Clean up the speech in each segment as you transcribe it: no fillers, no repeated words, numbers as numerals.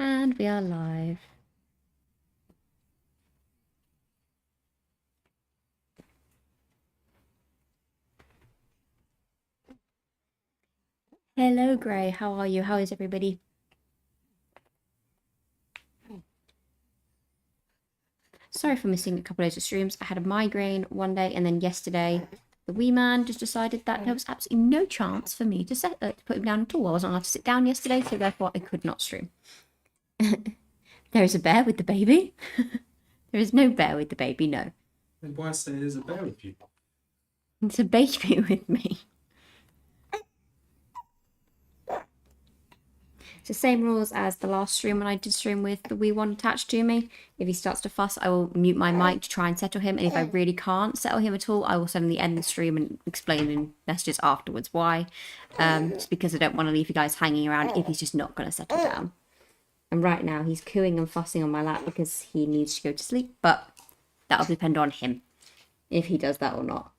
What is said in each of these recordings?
And we are live. Hello, Gray. How are you? How is everybody? Sorry for missing a couple of streams. I had a migraine one day, and then yesterday, the wee man just decided that there was absolutely no chance for me to put him down at all. I wasn't allowed to sit down yesterday, so therefore I could not stream. There is a bear with the baby. There is no bear with the baby, no. Then why say there's a bear with you? It's a baby with me. It's the same rules as the last stream when I did stream with the wee one attached to me. If he starts to fuss, I will mute my mic to try and settle him. And if I really can't settle him at all, I will suddenly end the stream and explain in messages afterwards why. Just because I don't want to leave you guys hanging around if he's just not going to settle down. And right now he's cooing and fussing on my lap because he needs to go to sleep. But that'll depend on him if he does that or not.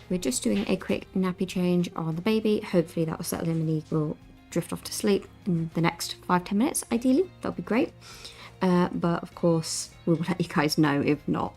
We're just doing a quick nappy change on the baby. Hopefully that will settle him and he will drift off to sleep in the next 5-10 minutes, ideally. That would be great. But of course, we will let you guys know if not.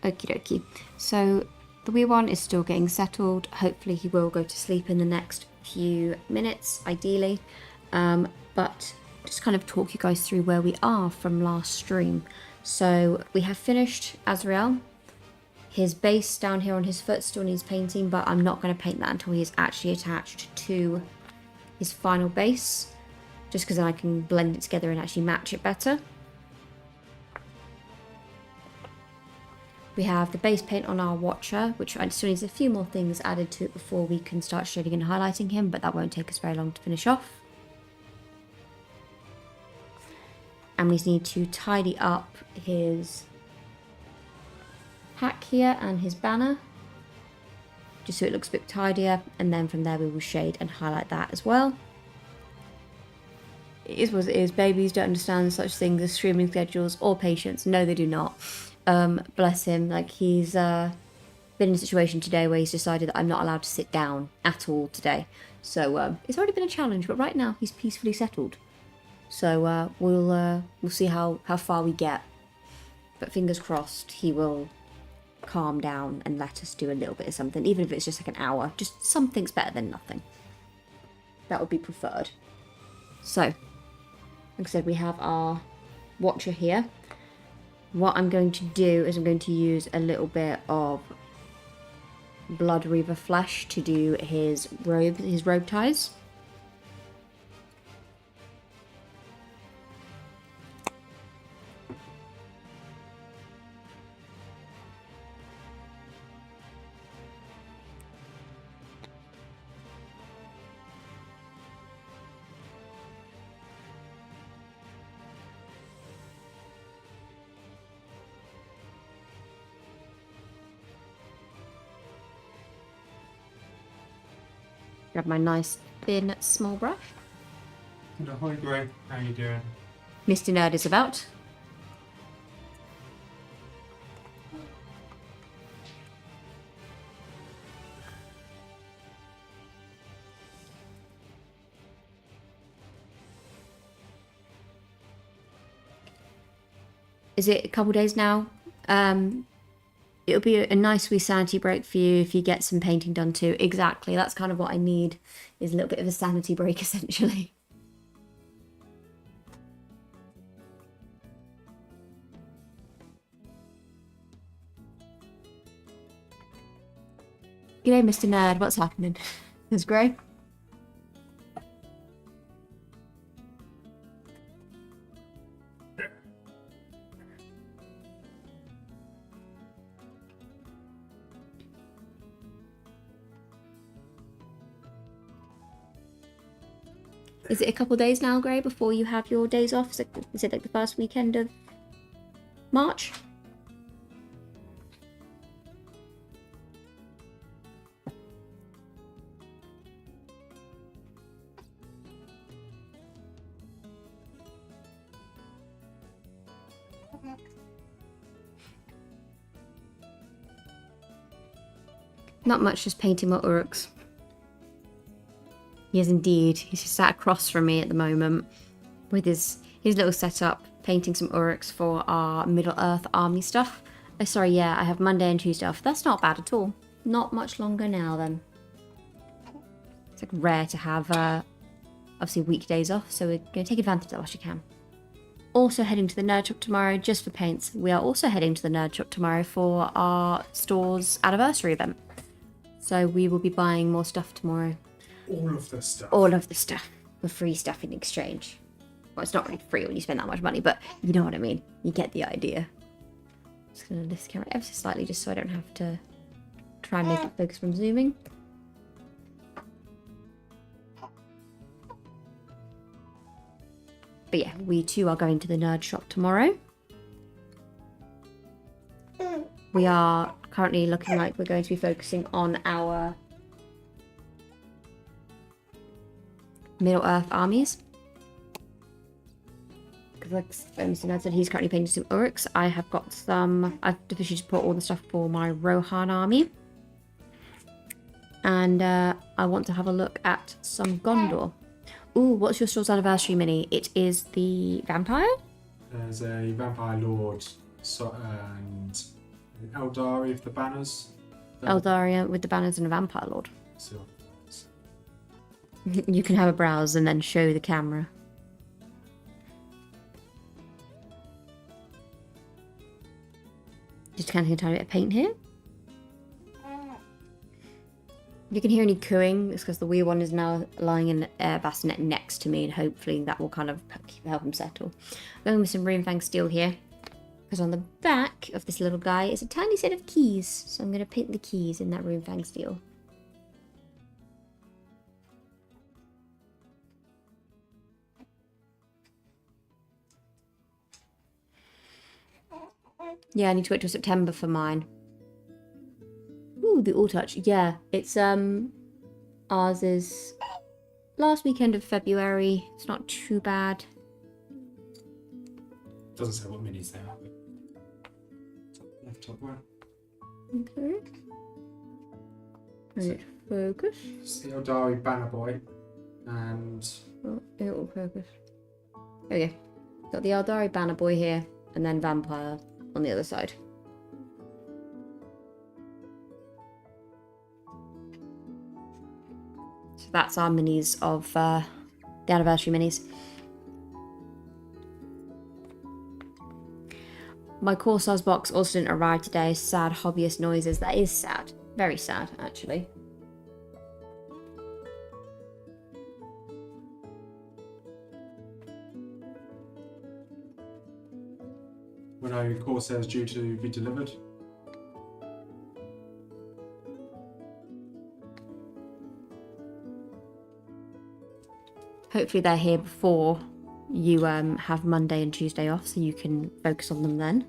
Okie dokie. So the wee one is still getting settled. Hopefully he will go to sleep in the next few minutes, ideally. But just kind of talk you guys through where we are from last stream. So we have finished Azreal. His base down here on his foot still needs painting, but I'm not going to paint that until he is actually attached to his final base, just because then I can blend it together and actually match it better. We have the base paint on our Watcher, which still needs a few more things added to it before we can start shading and highlighting him, but that won't take us very long to finish off. And we need to tidy up his hack here and his banner, just so it looks a bit tidier, and then from there we will shade and highlight that as well. It is what it is. Babies don't understand such things as streaming schedules or patience. No, they do not. Bless him. Like, he's been in a situation today where he's decided that I'm not allowed to sit down at all today. So it's already been a challenge, but right now he's peacefully settled. So we'll see how far we get. But fingers crossed he will calm down and let us do a little bit of something, even if it's just like an hour. Just something's better than nothing. That would be preferred. So, like I said, we have our Watcher here. What I'm going to do is I'm going to use a little bit of Blood Reaver flesh to do his robe ties. Grab my nice thin small brush. Hi Greg, how you doing? Mr. Nerd is about. Is it a couple days now? It'll be a nice wee sanity break for you if you get some painting done too. Exactly, that's kind of what I need, is a little bit of a sanity break essentially. G'day Mr. Nerd, what's happening? It's great. Is it a couple days now, Gray, before you have your days off? Is it like the first weekend of March? Not much, just painting my Uruks. He is indeed. He's just sat across from me at the moment with his little setup, painting some Uruks for our Middle-earth army stuff. Oh, sorry, yeah, I have Monday and Tuesday off. That's not bad at all. Not much longer now, then. It's like rare to have, obviously, weekdays off, so we're going to take advantage of that whilst you can. Also heading to the Nerd Shop tomorrow, just for paints. We are also heading to the Nerd Shop tomorrow for our store's anniversary event. So we will be buying more stuff tomorrow. All of the stuff. All of the stuff. For free stuff in exchange. Well, it's not really free when you spend that much money, but you know what I mean. You get the idea. Just going to lift the camera ever so slightly just so I don't have to try and make it focus from zooming. But yeah, we too are going to the Nerd Shop tomorrow. We are currently looking like we're going to be focusing on our Middle-earth armies. Because like Mr. Ned said, he's currently painting some Uruks. I have got some... I've officially just put all the stuff for my Rohan army. And I want to have a look at some Gondor. Ooh, what's your store's anniversary mini? It is the vampire? There's a vampire lord and Eldari with the banners. Eldaria with the banners and a vampire lord. So, You can have a browse and then show the camera. Just kind of a tiny bit of paint here. If you can hear any cooing, it's because the wee one is now lying in the air bassinet next to me, and hopefully that will kind of help him settle. Going with some Runefang steel here, because on the back of this little guy is a tiny set of keys, so I'm going to paint the keys in that Runefang steel. Yeah, I need to wait till September for mine. Ooh, the All Touch. Yeah, it's ours is last weekend of February. It's not too bad. doesn't say what minis they are. But left top one. Okay. Right, focus. It's the Eldari banner boy, and Oh, it will focus. Oh yeah. Got the Eldari banner boy here, and then vampire on the other side. So that's our minis of the anniversary minis. My Corsairs box also didn't arrive today. Sad hobbyist noises. That is sad. Very sad, actually. when are your Corsairs due to be delivered? Hopefully they're here before you have Monday and Tuesday off, so you can focus on them then.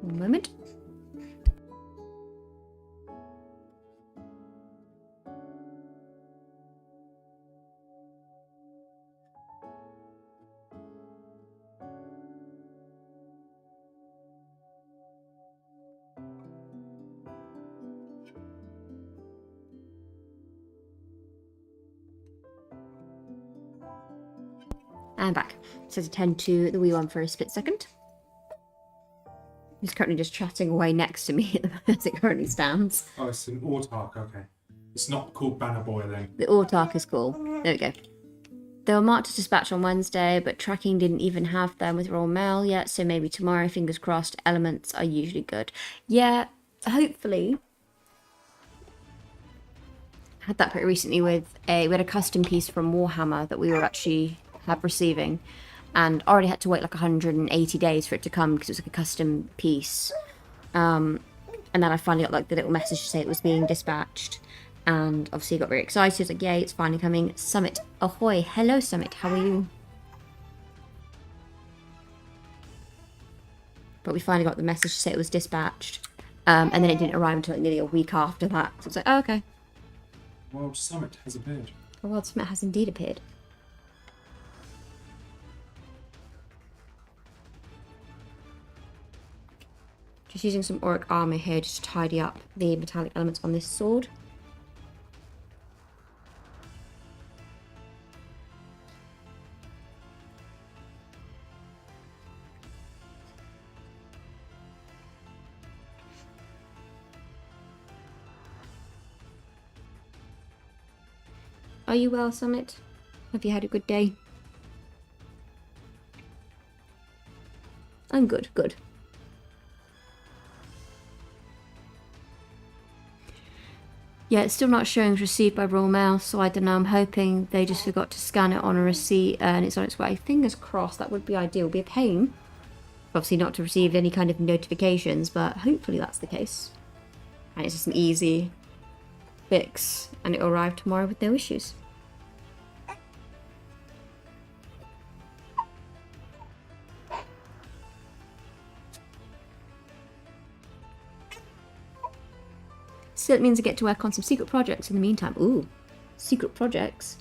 One moment. And back. So attend to the wee one for a split second. He's currently just chatting away next to me as it currently stands. Oh, it's an Autark, okay. It's not called Banner Boy then. The Autark is cool. There we go. They were marked as dispatch on Wednesday, but tracking didn't even have them with Royal Mail yet, so maybe tomorrow, fingers crossed. Elements are usually good. Yeah, hopefully. I had that pretty recently with we had a custom piece from Warhammer that we were actually receiving, and already had to wait like 180 days for it to come because it was like a custom piece. And then I finally got like the little message to say it was being dispatched, and obviously got very excited. Like, yay, it's finally coming. Summit, ahoy! Hello, Summit. How are you? But we finally got the message to say it was dispatched, and then it didn't arrive until like nearly a week after that. So it's like, oh, okay. World Summit has appeared. The World Summit has indeed appeared. Just using some auric armor here just to tidy up the metallic elements on this sword. Are you well, Summit? Have you had a good day? I'm good, good. Yeah, it's still not showing as received by Royal Mail, so I don't know. I'm hoping they just forgot to scan it on a receipt and it's on its way. Fingers crossed, that would be ideal. Be a pain, obviously, not to receive any kind of notifications, but hopefully that's the case. And it's just an easy fix, and it'll arrive tomorrow with no issues. So it means I get to work on some secret projects in the meantime. Ooh, secret projects.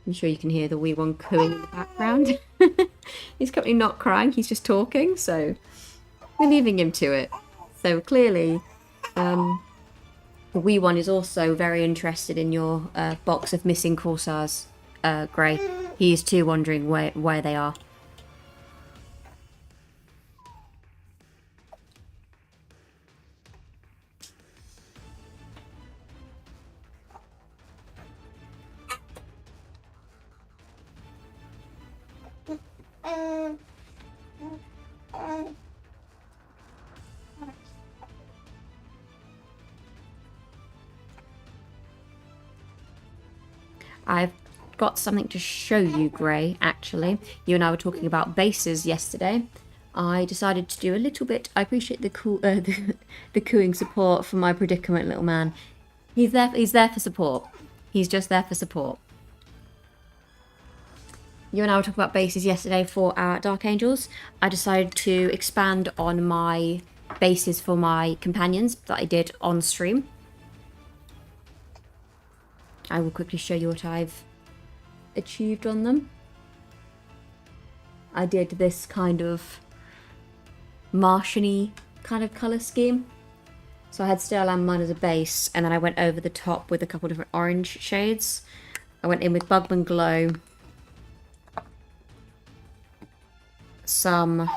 I'm sure you can hear the wee one cooing in the background. He's currently not crying, he's just talking, so we're leaving him to it. So clearly, the wee one is also very interested in your box of missing Corsairs, Grey. He is too, wondering where they are. I've got something to show you, Grey, actually. You and I were talking about bases yesterday. I decided to do a little bit. I appreciate the the cooing support for my predicament, little man. He's there for support. He's just there for support. You and I were talking about bases yesterday for our Dark Angels. I decided to expand on my bases for my companions that I did on stream. I will quickly show you what I've achieved on them. I did this kind of Martian-y kind of colour scheme. So I had Steel and Mud as a base, and then I went over the top with a couple different orange shades. I went in with Bugman Glow, some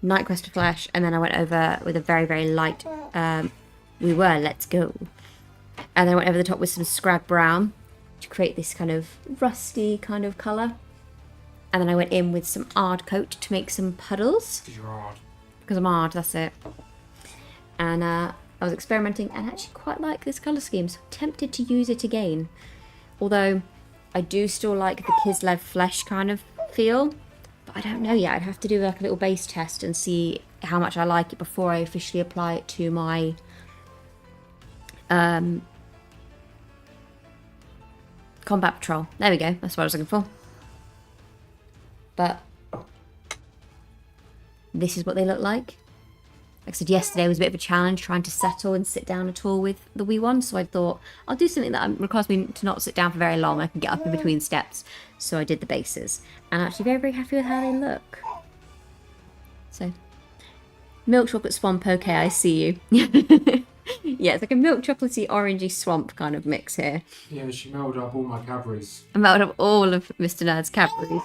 Nightcrest Flesh, and then I went over with a very, very light Let's Go. And then I went over the top with some Scrag Brown to create this kind of rusty kind of colour. And then I went in with some Ard Coat to make some puddles. Because you're hard. Because I'm hard, that's it. And I was experimenting and actually quite like this colour scheme, so I'm tempted to use it again. Although I do still like the Kislev Flesh kind of feel. But I don't know yet. I'd have to do like a little base test and see how much I like it before I officially apply it to my Combat Patrol. There we go. That's what I was looking for. But this is what they look like. Like I said, yesterday was a bit of a challenge trying to settle and sit down at all with the wee one. So I thought I'll do something that requires me to not sit down for very long. I can get up in between steps. So I did the bases. And I'm actually very, very happy with how they look. So, milk chocolate swamp, okay, I see you. Yeah, it's like a milk chocolatey orangey swamp kind of mix here. Yeah, she melted up all my Cadbury's. I melted up all of Mr. Nerd's Cadbury's.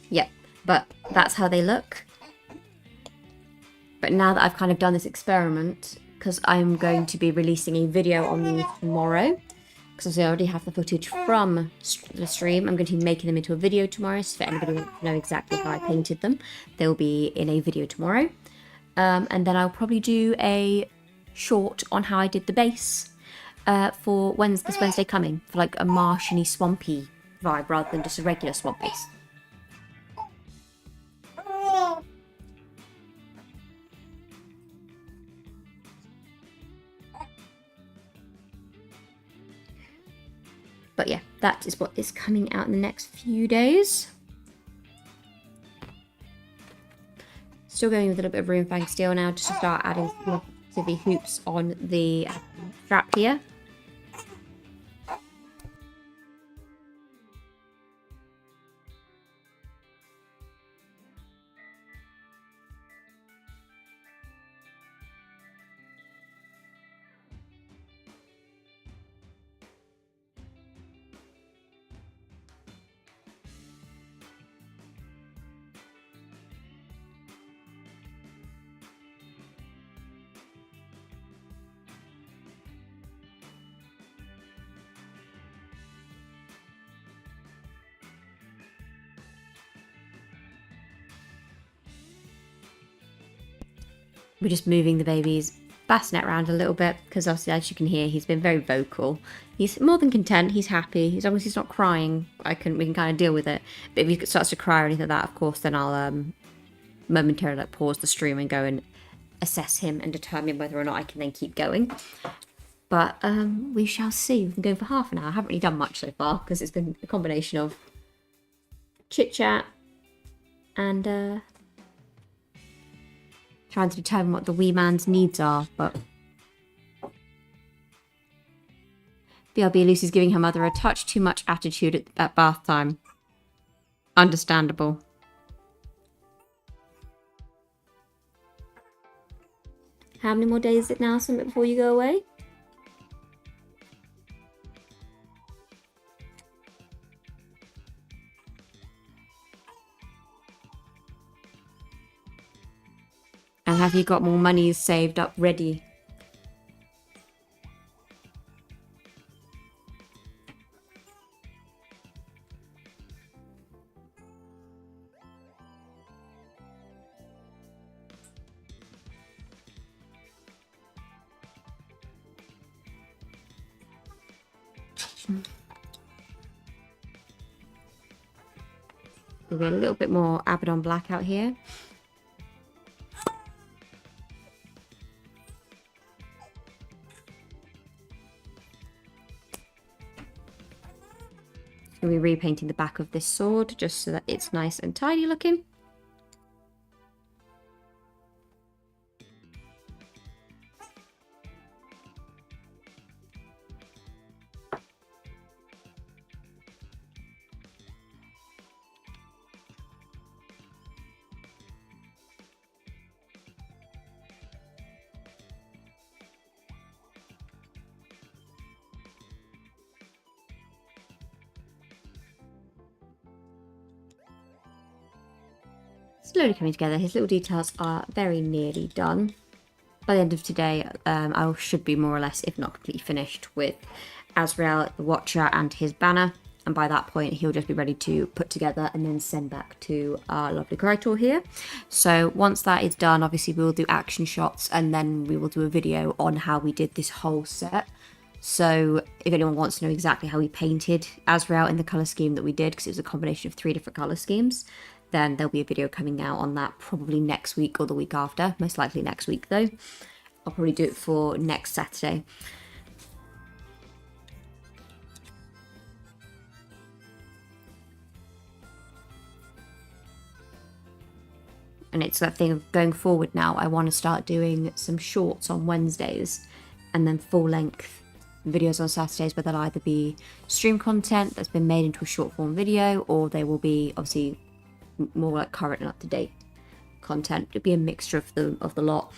Yep, but that's how they look. But now that I've kind of done this experiment, because I'm going to be releasing a video on these tomorrow, because I already have the footage from the stream, I'm going to be making them into a video tomorrow, so for anybody who wants to know exactly how I painted them, they'll be in a video tomorrow. And then I'll probably do a short on how I did the base for this Wednesday coming, for like a Martian-y, swampy vibe, rather than just a regular swamp base. But yeah, that is what is coming out in the next few days. Still going with a little bit of Runefang Steel now, just to start adding some heavy hoops on the strap here. We're just moving the baby's bassinet around a little bit, because obviously, as you can hear, he's been very vocal. He's more than content, he's happy, as long as he's not crying, we can kind of deal with it. But if he starts to cry or anything like that, of course, then I'll momentarily pause the stream and go and assess him and determine whether or not I can then keep going. But we shall see. We've been going for half an hour. I haven't really done much so far, because it's been a combination of chit-chat and trying to determine what the wee man's needs are, but BRB Lucy's giving her mother a touch too much attitude at bath time. Understandable. How many more days is it now, Summit, before you go away? And have you got more money saved up ready? We've got a little bit more Abaddon Black out here. We'll be repainting the back of this sword just so that it's nice and tidy looking. Slowly coming together. His little details are very nearly done. By the end of today, I should be more or less, if not completely finished with Azreal, the Watcher, and his banner. And by that point, he'll just be ready to put together and then send back to our lovely creator here. So once that is done, obviously we will do action shots, and then we will do a video on how we did this whole set. So if anyone wants to know exactly how we painted Azreal in the colour scheme that we did, because it was a combination of 3 different colour schemes, then there'll be a video coming out on that probably next week or the week after. Most likely next week though. I'll probably do it for next Saturday. And it's that thing of going forward now, I want to start doing some shorts on Wednesdays and then full length videos on Saturdays, where they'll either be stream content that's been made into a short form video, or they will be obviously more like current and up-to-date content. It'll be a mixture of the lot,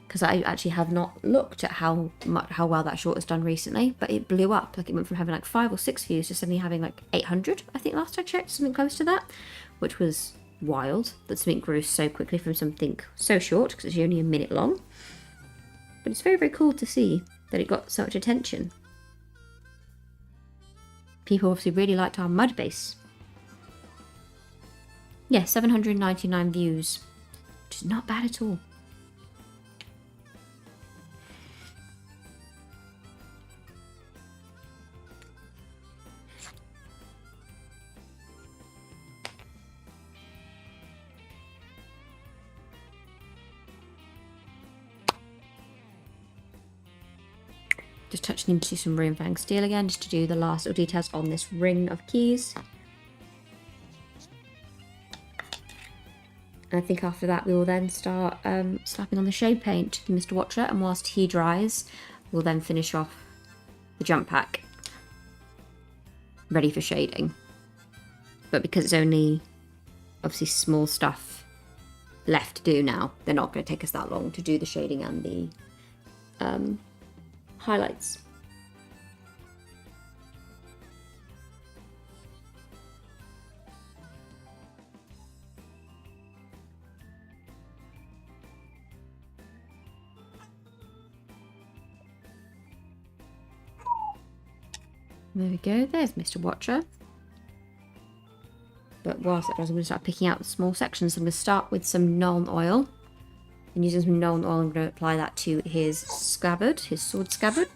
because I actually have not looked at how well that short has done recently, but it blew up. Like, it went from having like 5 or 6 views to suddenly having like 800, I think last I checked, something close to that, which was wild that something grew so quickly from something so short, because it's only a minute long. But it's very, very cool to see that it got so much attention. People obviously really liked our mud base. Yeah, 799 views, which is not bad at all. Just touching into some Runefang steel again, just to do the last little details on this ring of keys. And I think after that we will then start slapping on the shade paint to Mr. Watcher, and whilst he dries, we'll then finish off the jump pack, ready for shading. But because it's only obviously small stuff left to do now, they're not going to take us that long to do the shading and the highlights. There we go, there's Mr. Watcher. But whilst it does, I'm going to start picking out the small sections. I'm going to start with some Nuln oil. And using some Nuln oil, I'm going to apply that to his scabbard, his sword scabbard.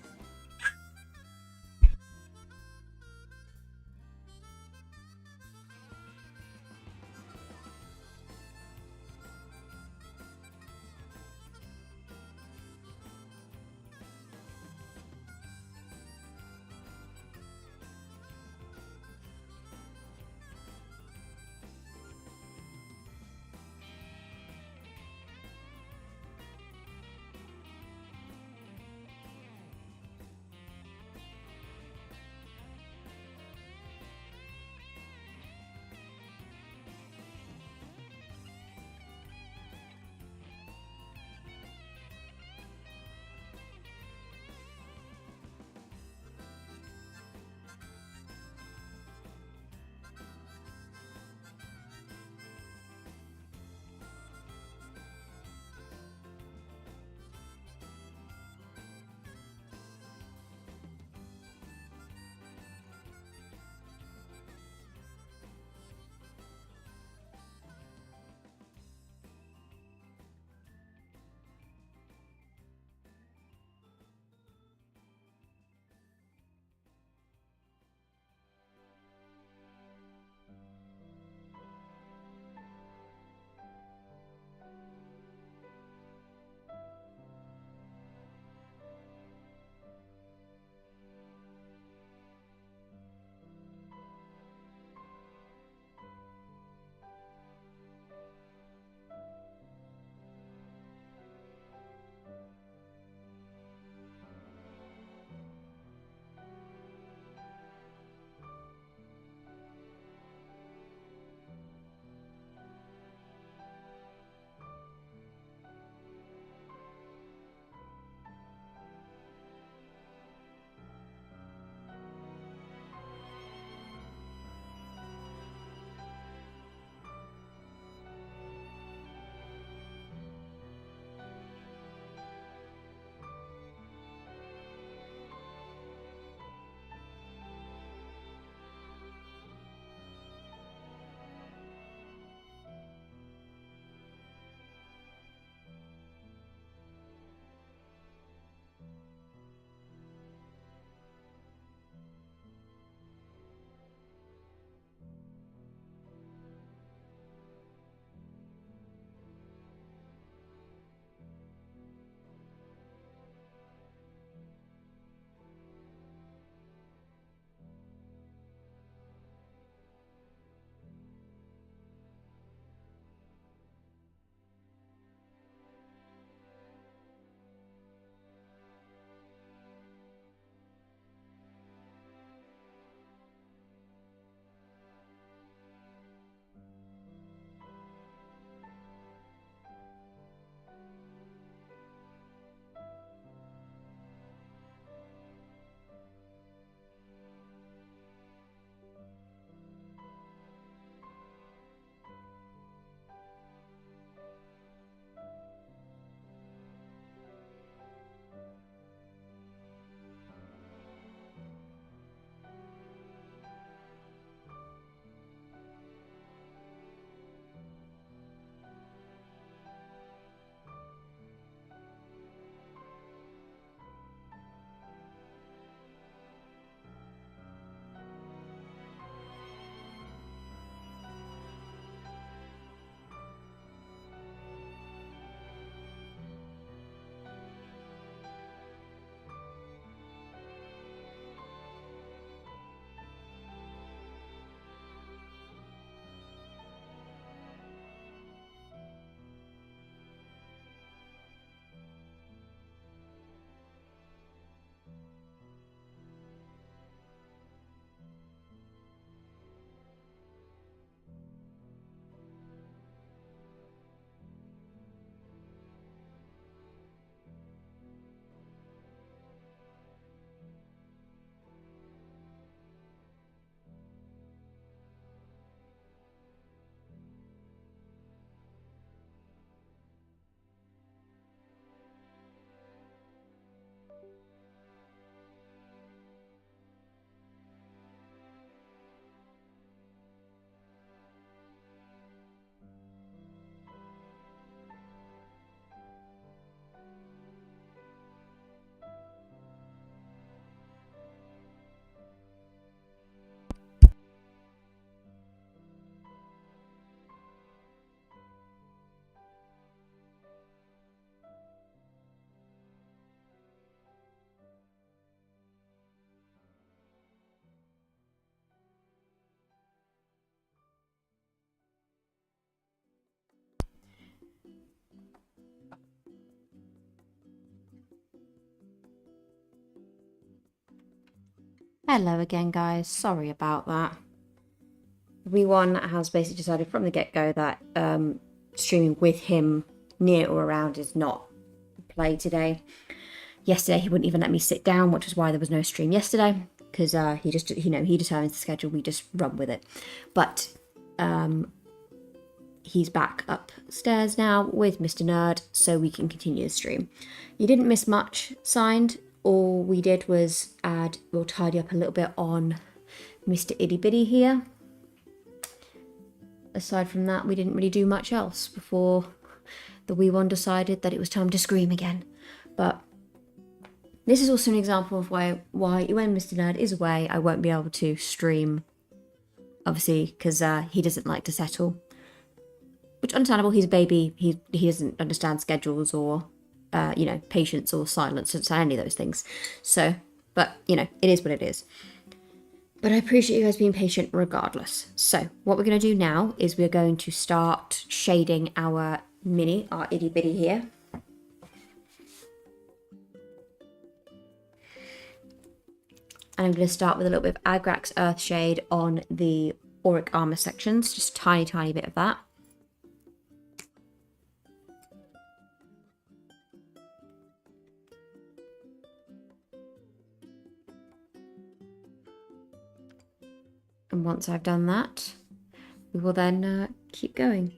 Hello again, guys. Sorry about that. We1 has basically decided from the get-go that streaming with him near or around is not play today. Yesterday he wouldn't even let me sit down, which is why there was no stream yesterday, because he just, he determines the schedule, we just run with it. But he's back upstairs now with Mr. Nerd, so we can continue the stream. You didn't miss much, signed. All we did was tidy up a little bit on Mr. Itty Bitty here. Aside from that, we didn't really do much else before the wee one decided that it was time to scream again. But this is also an example of why when Mr. Nerd is away, I won't be able to stream, obviously, because he doesn't like to settle. Which, understandable, he's a baby, he doesn't understand schedules or, patience or silence, or any of those things. So, but, it is what it is. But I appreciate you guys being patient regardless. So, what we're going to do now is we're going to start shading our itty bitty here. And I'm going to start with a little bit of Agrax Earthshade on the Auric Armor sections, just a tiny, tiny bit of that. And once I've done that, we will then keep going.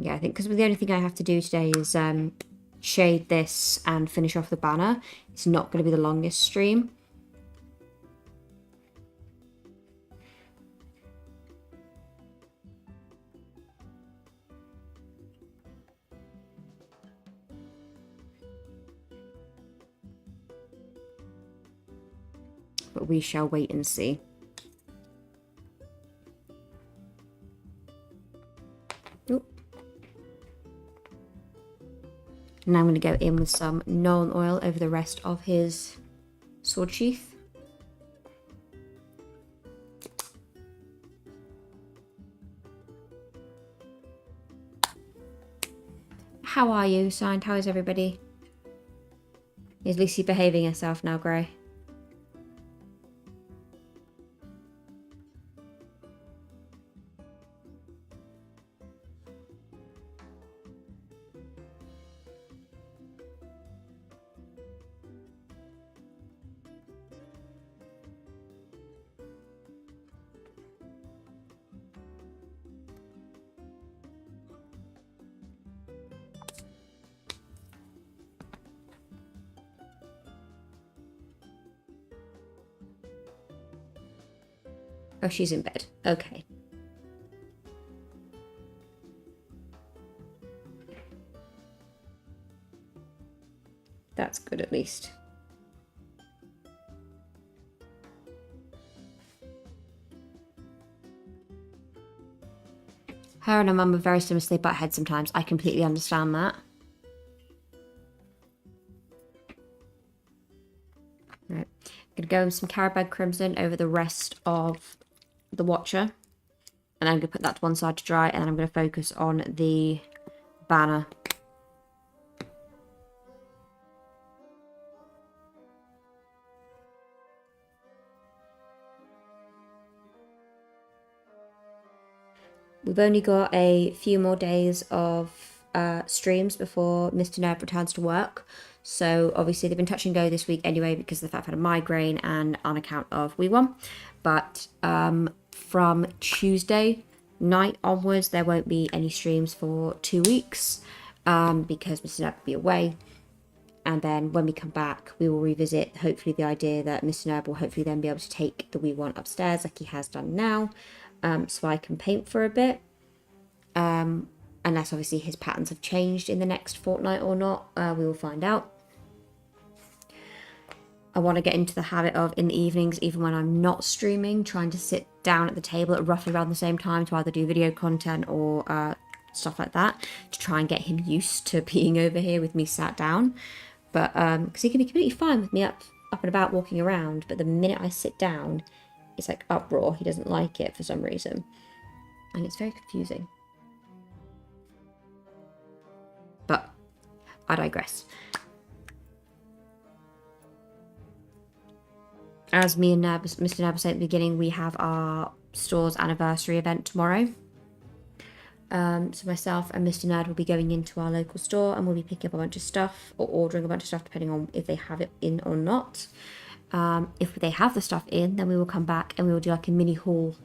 Yeah, I think because the only thing I have to do today is shade this and finish off the banner. It's not going to be the longest stream. But we shall wait and see. Now I'm going to go in with some Nuln Oil over the rest of his sword sheath. How are you, Signed? How is everybody? Is Lucy behaving herself now, Grey? Oh, she's in bed. Okay. That's good, at least. Her and her mum are very similar, they butt heads sometimes. I completely understand that. Right. I'm going to go with some Carabag Crimson over the rest of the Watcher. And then I'm going to put that to one side to dry, and then I'm going to focus on the banner. We've only got a few more days of streams before Mr. Nerd returns to work. So obviously they've been touch and go this week anyway because of the fact I've had a migraine and on account of Wee1. But from Tuesday night onwards, there won't be any streams for 2 weeks because Mr. Nerd will be away. And then when we come back, we will revisit, hopefully, the idea that Mr. Nerd will hopefully then be able to take the Wee1 upstairs like he has done now. So I can paint for a bit. Unless obviously his patterns have changed in the next fortnight or not. We will find out. I want to get into the habit of, in the evenings, even when I'm not streaming, trying to sit down at the table at roughly around the same time to either do video content or stuff like that, to try and get him used to being over here with me sat down. But because he can be completely fine with me up and about walking around, but the minute I sit down, it's like uproar. He doesn't like it for some reason, and it's very confusing. But I digress. As me and Mr. Nab said at the beginning, we have our store's anniversary event tomorrow. So myself and Mr. Nerd will be going into our local store and we'll be picking up a bunch of stuff or ordering a bunch of stuff depending on if they have it in or not. If they have the stuff in, then we will come back and we will do like a mini haul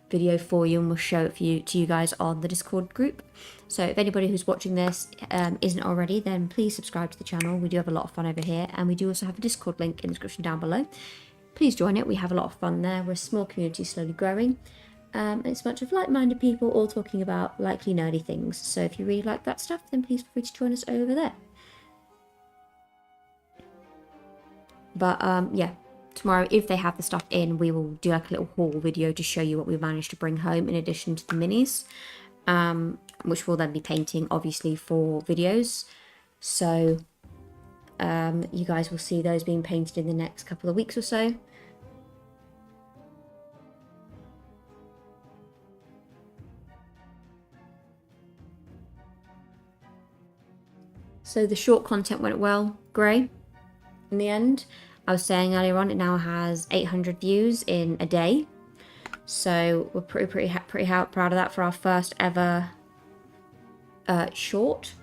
video for you and we'll show it to you guys on the Discord group. So if anybody who's watching this isn't already, then please subscribe to the channel. We do have a lot of fun over here, and we do also have a Discord link in the description down below. Please join it. We have a lot of fun there. We're a small community slowly growing. And it's a bunch of like-minded people all talking about likely nerdy things. So if you really like that stuff, then please feel free to join us over there. But yeah, tomorrow, if they have the stuff in, we will do like a little haul video to show you what we managed to bring home in addition to the minis, which we'll then be painting obviously for videos. So you guys will see those being painted in the next couple of weeks or so. So the short content went well, Grey, in the end. I was saying earlier on, it now has 800 views in a day. So we're pretty proud of that for our first ever short.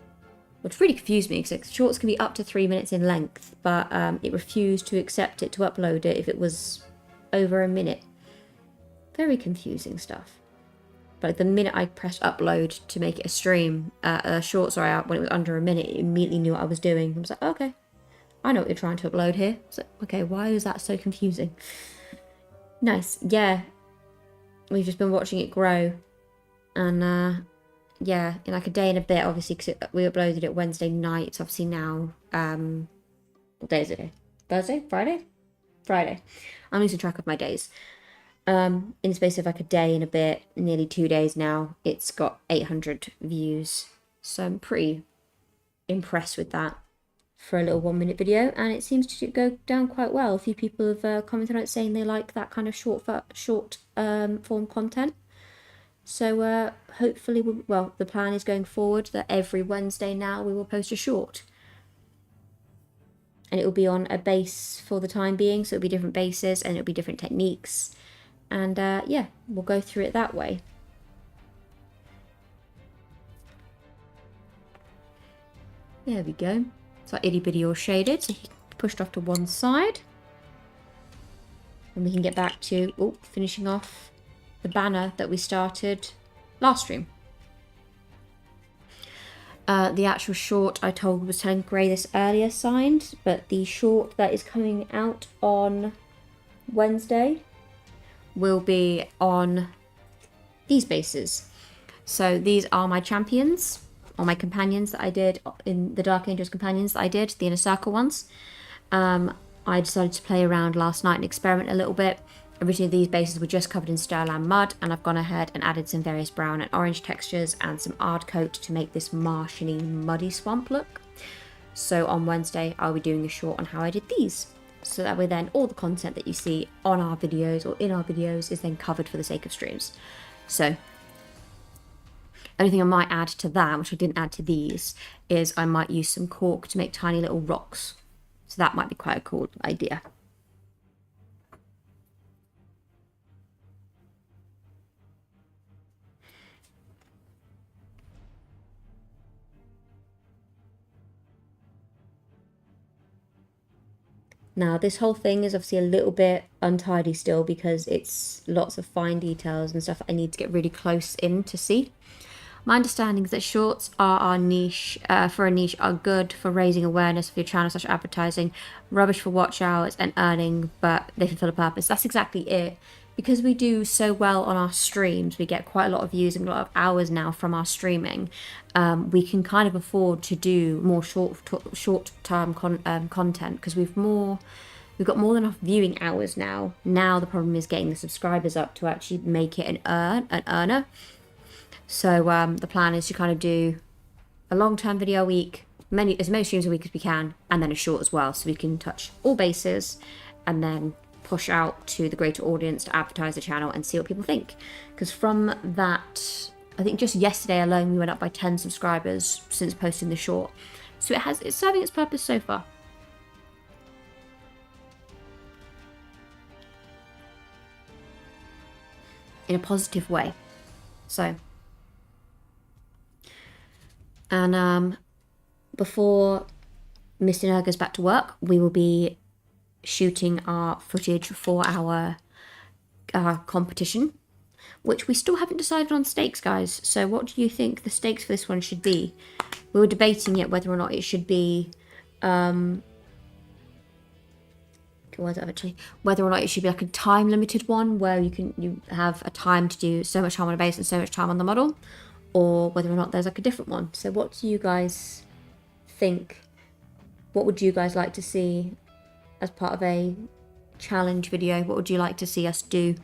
Which really confused me, because shorts can be up to 3 minutes in length, but it refused to accept it to upload it if it was over a minute. Very confusing stuff. But the minute I pressed upload to make it a short, when it was under a minute, it immediately knew what I was doing. I was like, okay, I know what you're trying to upload here. So, okay, why is that so confusing? Nice, yeah. We've just been watching it grow. And, yeah, in like a day and a bit, obviously, because we uploaded it Wednesday night. So obviously now, what day is it? Thursday? Friday? Friday. I'm losing track of my days. In the space of like a day and a bit, nearly 2 days now, it's got 800 views. So I'm pretty impressed with that for a little 1 minute video, and it seems to go down quite well. A few people have commented on it saying they like that kind of short form content. So hopefully, the plan is going forward that every Wednesday now we will post a short. And it will be on a base for the time being, so it'll be different bases and it'll be different techniques. And yeah, we'll go through it that way. There we go. It's like itty bitty all shaded, so he pushed off to one side. And we can get back to finishing off the banner that we started last stream. The actual short I was telling Gray this earlier signed, but the short that is coming out on Wednesday will be on these bases. So these are my champions, or my companions that I did in the Dark Angels companions that I did, the Inner Circle ones. I decided to play around last night and experiment a little bit. Originally these bases were just covered in Stirland mud, and I've gone ahead and added some various brown and orange textures and some Ard coat to make this marshally muddy swamp look. So on Wednesday I'll be doing a short on how I did these. So that way then all the content that you see on our videos or in our videos is then covered for the sake of streams. So only thing I might add to that, which I didn't add to these, is I might use some cork to make tiny little rocks. So that might be quite a cool idea. Now this whole thing is obviously a little bit untidy still because it's lots of fine details and stuff I need to get really close in to see. My understanding is that shorts are our niche, for a niche, are good for raising awareness of your channel / advertising, rubbish for watch hours and earning, but they fulfill a purpose. That's exactly it. Because we do so well on our streams, we get quite a lot of views and a lot of hours now from our streaming. We can kind of afford to do more short-term content because we've more we've got more than enough viewing hours now. Now the problem is getting the subscribers up to actually make it an earner. So the plan is to kind of do a long-term video a week, as many streams a week as we can, and then a short as well, so we can touch all bases and then push out to the greater audience to advertise the channel and see what people think. Because from that, I think just yesterday alone we went up by 10 subscribers since posting the short, so it's serving its purpose so far. In a positive way. So, and before Mr. Nerd goes back to work, we will be shooting our footage for our competition, which we still haven't decided on stakes, guys. So what do you think the stakes for this one should be? We were debating it whether or not it should be whether or not it should be like a time limited one where you have a time to do so much time on a base and so much time on the model, or whether or not there's like a different one. So what do you guys think? What would you guys like to see as part of a challenge video? What would you like to see us do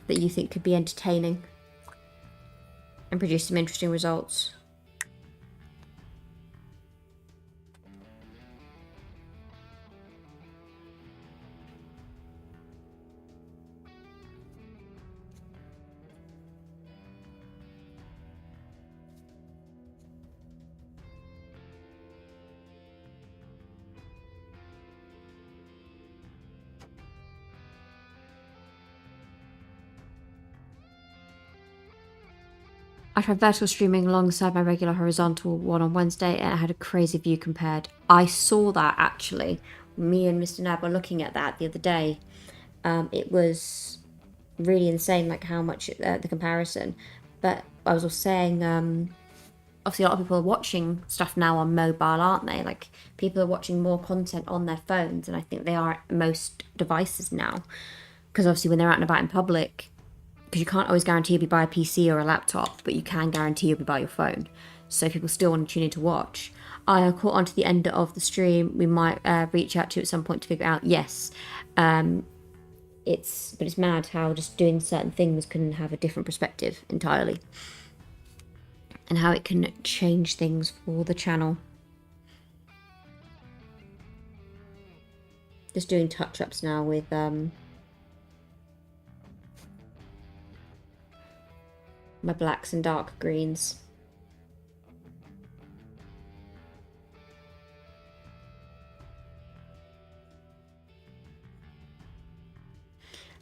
that you think could be entertaining and produce some interesting results? I tried vertical streaming alongside my regular horizontal one on Wednesday, and I had a crazy view compared. I saw that actually. Me and Mr. Nab were looking at that the other day. It was really insane, like how much the comparison. But I was also saying, obviously a lot of people are watching stuff now on mobile, aren't they? Like people are watching more content on their phones, and I think they are at most devices now. Because obviously when they're out and about in public, because you can't always guarantee you'll be by a PC or a laptop, but you can guarantee you'll be by your phone. So people still want to tune in to watch. I caught on to the end of the stream. We might reach out to at some point to figure out, yes. It's mad how just doing certain things can have a different perspective entirely. And how it can change things for the channel. Just doing touch-ups now with my blacks and dark greens.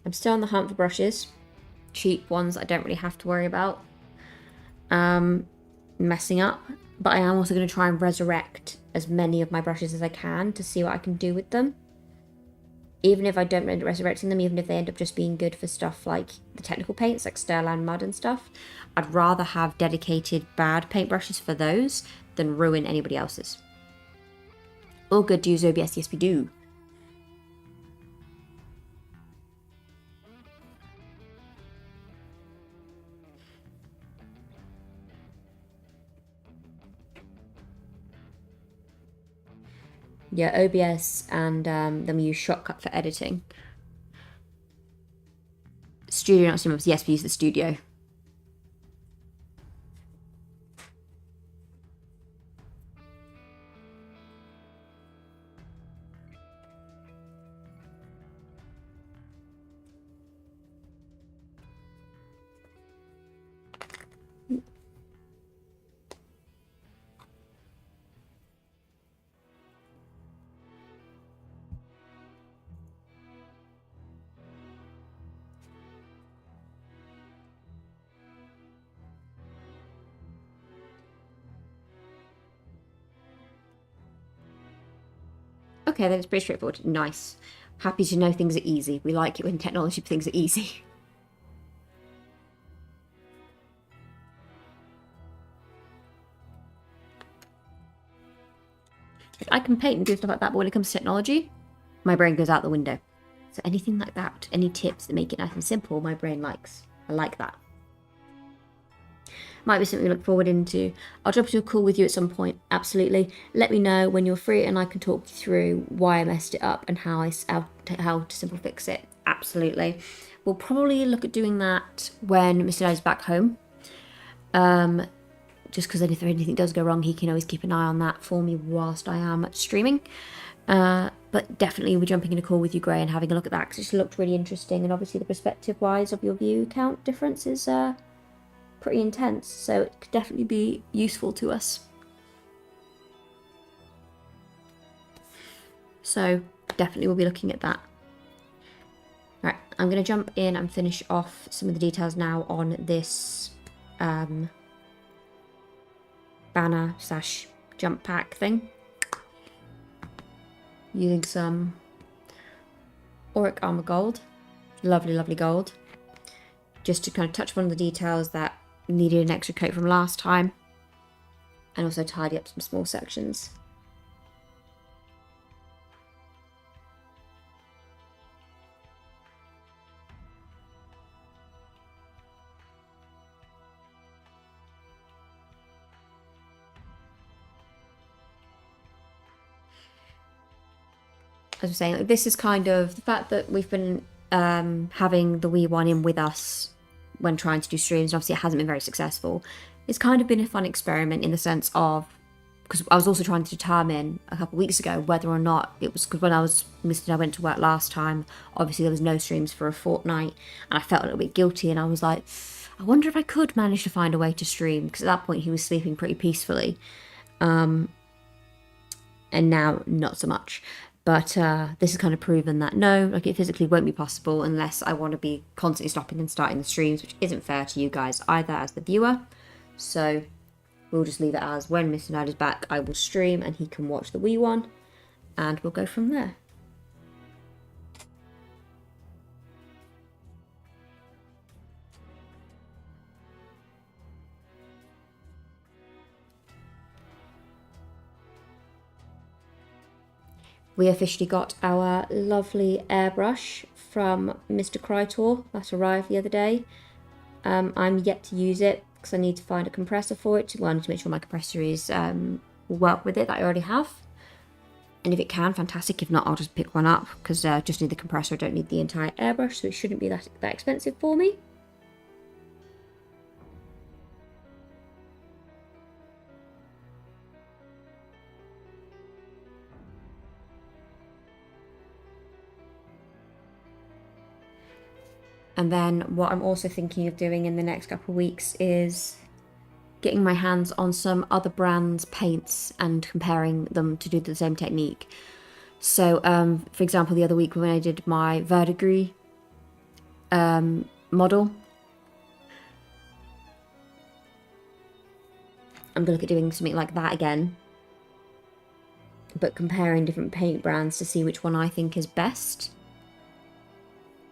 I'm still on the hunt for brushes. Cheap ones I don't really have to worry about messing up. But I am also going to try and resurrect as many of my brushes as I can to see what I can do with them. Even if I don't end up resurrecting them, even if they end up just being good for stuff like the technical paints, like Sterland Mud and stuff, I'd rather have dedicated bad paintbrushes for those than ruin anybody else's. All good to use OBS, yes we do. Yeah, OBS, and then we use Shotcut for editing. Studio, not Cinemas. Yes, we use the studio. Okay, then it's pretty straightforward. Nice. Happy to know things are easy. We like it when technology things are easy. I can paint and do stuff like that, but when it comes to technology, my brain goes out the window. So anything like that, any tips that make it nice and simple, my brain likes. I like that. Might be something we look forward into. I'll drop you a call with you at some point, absolutely. Let me know when you're free and I can talk you through why I messed it up and how to simply fix it, absolutely. We'll probably look at doing that when Mr. No's back home. Just because if anything does go wrong, he can always keep an eye on that for me whilst I am streaming. But definitely we're jumping in a call with you, Gray, and having a look at that because it just looked really interesting. And obviously the perspective-wise of your view count difference is pretty intense, so it could definitely be useful to us. So definitely we'll be looking at that. Right, I'm going to jump in and finish off some of the details now on this banner / jump pack thing. Using some Auric Armor Gold. Lovely, lovely gold. Just to kind of touch on the details that needed an extra coat from last time. And also tidy up some small sections. As I'm saying, this is kind of the fact that we've been having the wee one in with us when trying to do streams, and obviously it hasn't been very successful. It's kind of been a fun experiment in the sense of, because I was also trying to determine a couple of weeks ago whether or not it was, because when I went to work last time, obviously there was no streams for a fortnight, and I felt a little bit guilty, and I was like, I wonder if I could manage to find a way to stream, because at that point he was sleeping pretty peacefully, and now not so much. But this has kind of proven that no, like it physically won't be possible unless I want to be constantly stopping and starting the streams, which isn't fair to you guys either as the viewer. So we'll just leave it as when Mr. Nod is back, I will stream and he can watch the wee one, and we'll go from there. We officially got our lovely airbrush from Mr. Krytor that arrived the other day. I'm yet to use it because I need to find a compressor for it. Well, I need to make sure my compressor is will work with it that I already have. And if it can, fantastic. If not, I'll just pick one up because I just need the compressor. I don't need the entire airbrush, so it shouldn't be that expensive for me. And then what I'm also thinking of doing in the next couple of weeks is getting my hands on some other brands' paints and comparing them to do the same technique. So, for example, the other week when I did my verdigris model, I'm going to look at doing something like that again, but comparing different paint brands to see which one I think is best.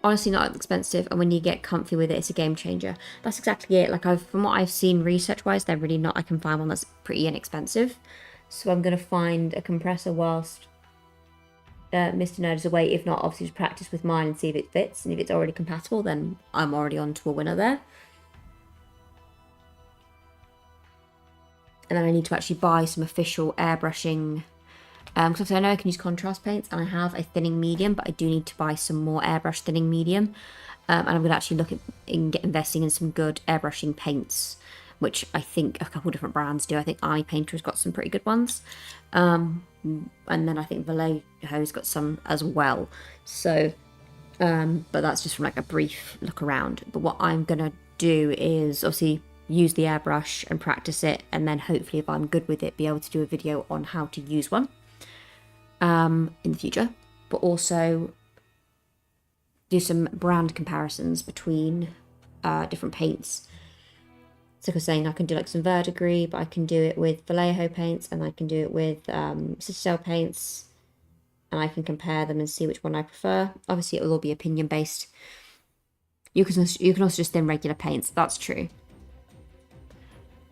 Honestly, not expensive, and when you get comfy with it, it's a game changer. That's exactly it. Like from what I've seen research-wise, they're really not. I can find one that's pretty inexpensive, so I'm gonna find a compressor whilst Mr. Nerd is away. If not, obviously just practice with mine and see if it fits, and if it's already compatible, then I'm already on to a winner there. And then I need to actually buy some official airbrushing. Because I know I can use contrast paints, and I have a thinning medium, but I do need to buy some more airbrush thinning medium. And I'm going to actually look at investing in some good airbrushing paints, which I think a couple different brands do. I think Eye Painter's got some pretty good ones. And then I think Vallejo's got some as well. So, but that's just from like a brief look around. But what I'm going to do is obviously use the airbrush and practice it, and then hopefully if I'm good with it, be able to do a video on how to use one. In the future, but also do some brand comparisons between different paints. So like I was saying, I can do like some verdigris, but I can do it with Vallejo paints, and I can do it with Citadel paints, and I can compare them and see which one I prefer. Obviously, it will all be opinion based. You can also just thin regular paints. That's true.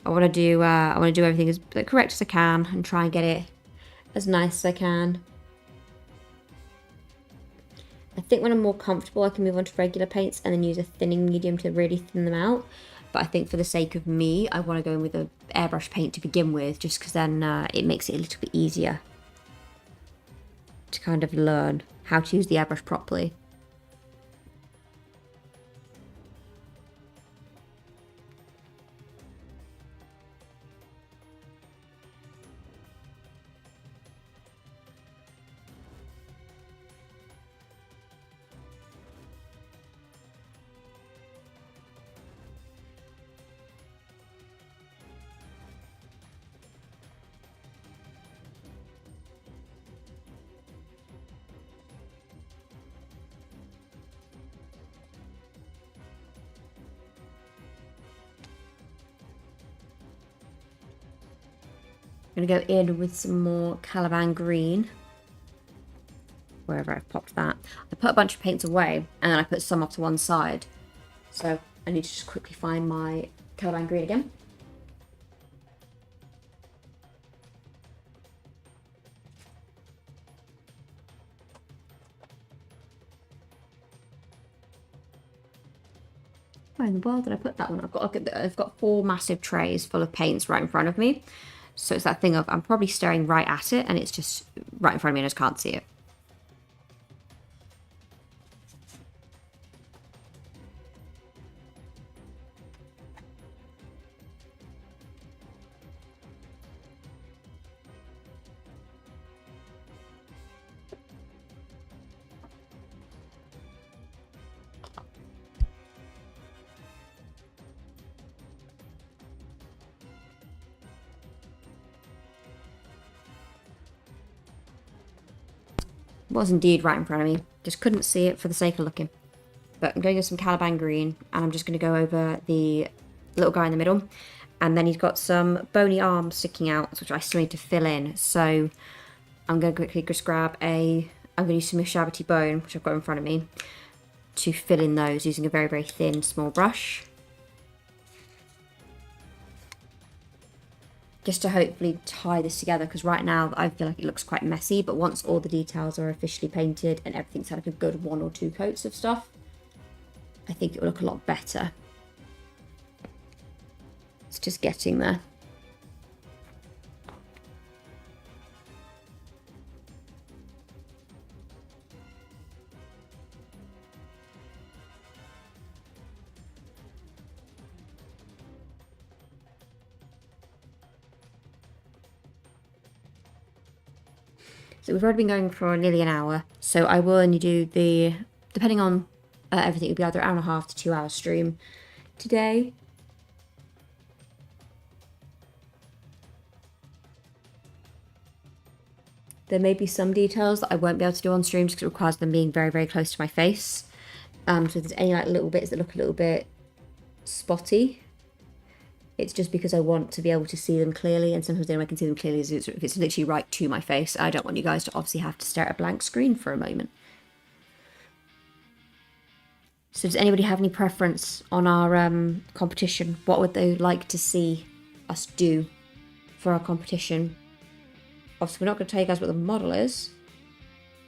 I want to do everything as correct as I can and try and get it as nice as I can. I think when I'm more comfortable, I can move on to regular paints and then use a thinning medium to really thin them out. But I think for the sake of me, I want to go in with a airbrush paint to begin with, just because then it makes it a little bit easier to kind of learn how to use the airbrush properly. I'm going to go in with some more Caliban green. Wherever I've popped that. I put a bunch of paints away and then I put some off to one side. So I need to just quickly find my Caliban green again. Where in the world did I put that one? I've got 4 massive trays full of paints right in front of me. So it's that thing of I'm probably staring right at it and it's just right in front of me and I just can't see it. Was indeed right in front of me. Just couldn't see it for the sake of looking. But I'm going to get some Caliban green and I'm just going to go over the little guy in the middle. And then he's got some bony arms sticking out, which I still need to fill in. So I'm going to quickly just grab I'm going to use some Shabity bone, which I've got in front of me, to fill in those using a very, very thin, small brush. Just to hopefully tie this together, because right now I feel like it looks quite messy, but once all the details are officially painted and everything's had like a good 1 or 2 coats of stuff, I think it will look a lot better. It's just getting there. So we've already been going for nearly an hour, so I will only do depending on everything, it'll be either 1.5 to 2 hour stream today. There may be some details that I won't be able to do on stream just because it requires them being very, very close to my face. So if there's any like little bits that look a little bit spotty, it's just because I want to be able to see them clearly, and sometimes the only way I can see them clearly is if it's literally right to my face. I don't want you guys to obviously have to stare at a blank screen for a moment. So does anybody have any preference on our competition? What would they like to see us do for our competition? Obviously, we're not going to tell you guys what the model is,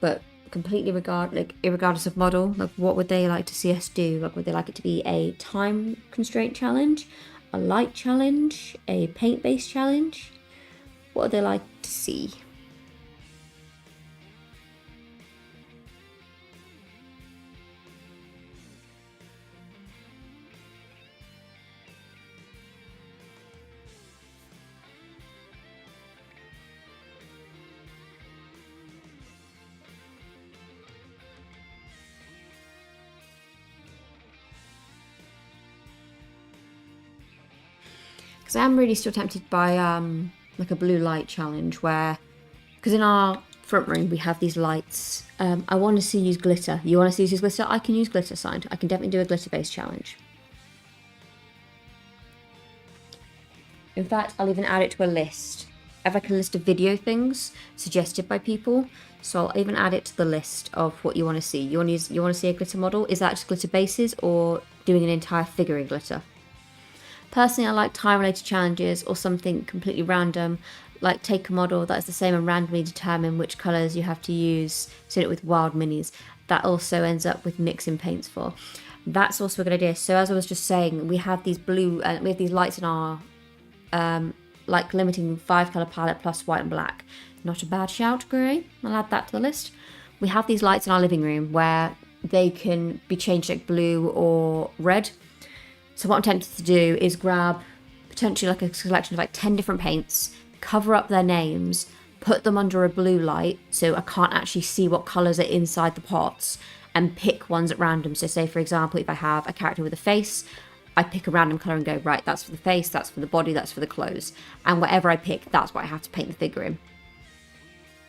but completely irregardless of model, like what would they like to see us do? Like, would they like it to be a time constraint challenge, a light challenge, a paint-based challenge? What would they like to see? Because I am really still tempted by like a blue light challenge where, because in our front room we have these lights. I want to see use glitter. You want to see use glitter? I can use glitter, signed. I can definitely do a glitter based challenge. In fact, I'll even add it to a list. I have like a list of video things suggested by people, so I'll even add it to the list of what you want to see. You want to see a glitter model? Is that just glitter bases or doing an entire figure in glitter? Personally, I like time-related challenges or something completely random, like take a model that is the same and randomly determine which colours you have to use, so it with wild minis. That also ends up with mixing paints for. That's also a good idea. So as I was just saying, we have these we have these lights in our, like limiting 5-color palette plus white and black. Not a bad shout, Grey. I'll add that to the list. We have these lights in our living room where they can be changed like blue or red. So what I'm tempted to do is grab potentially like a selection of like 10 different paints, cover up their names, put them under a blue light so I can't actually see what colours are inside the pots, and pick ones at random. So say for example, if I have a character with a face, I pick a random colour and go, right, that's for the face, that's for the body, that's for the clothes. And whatever I pick, that's what I have to paint the figure in.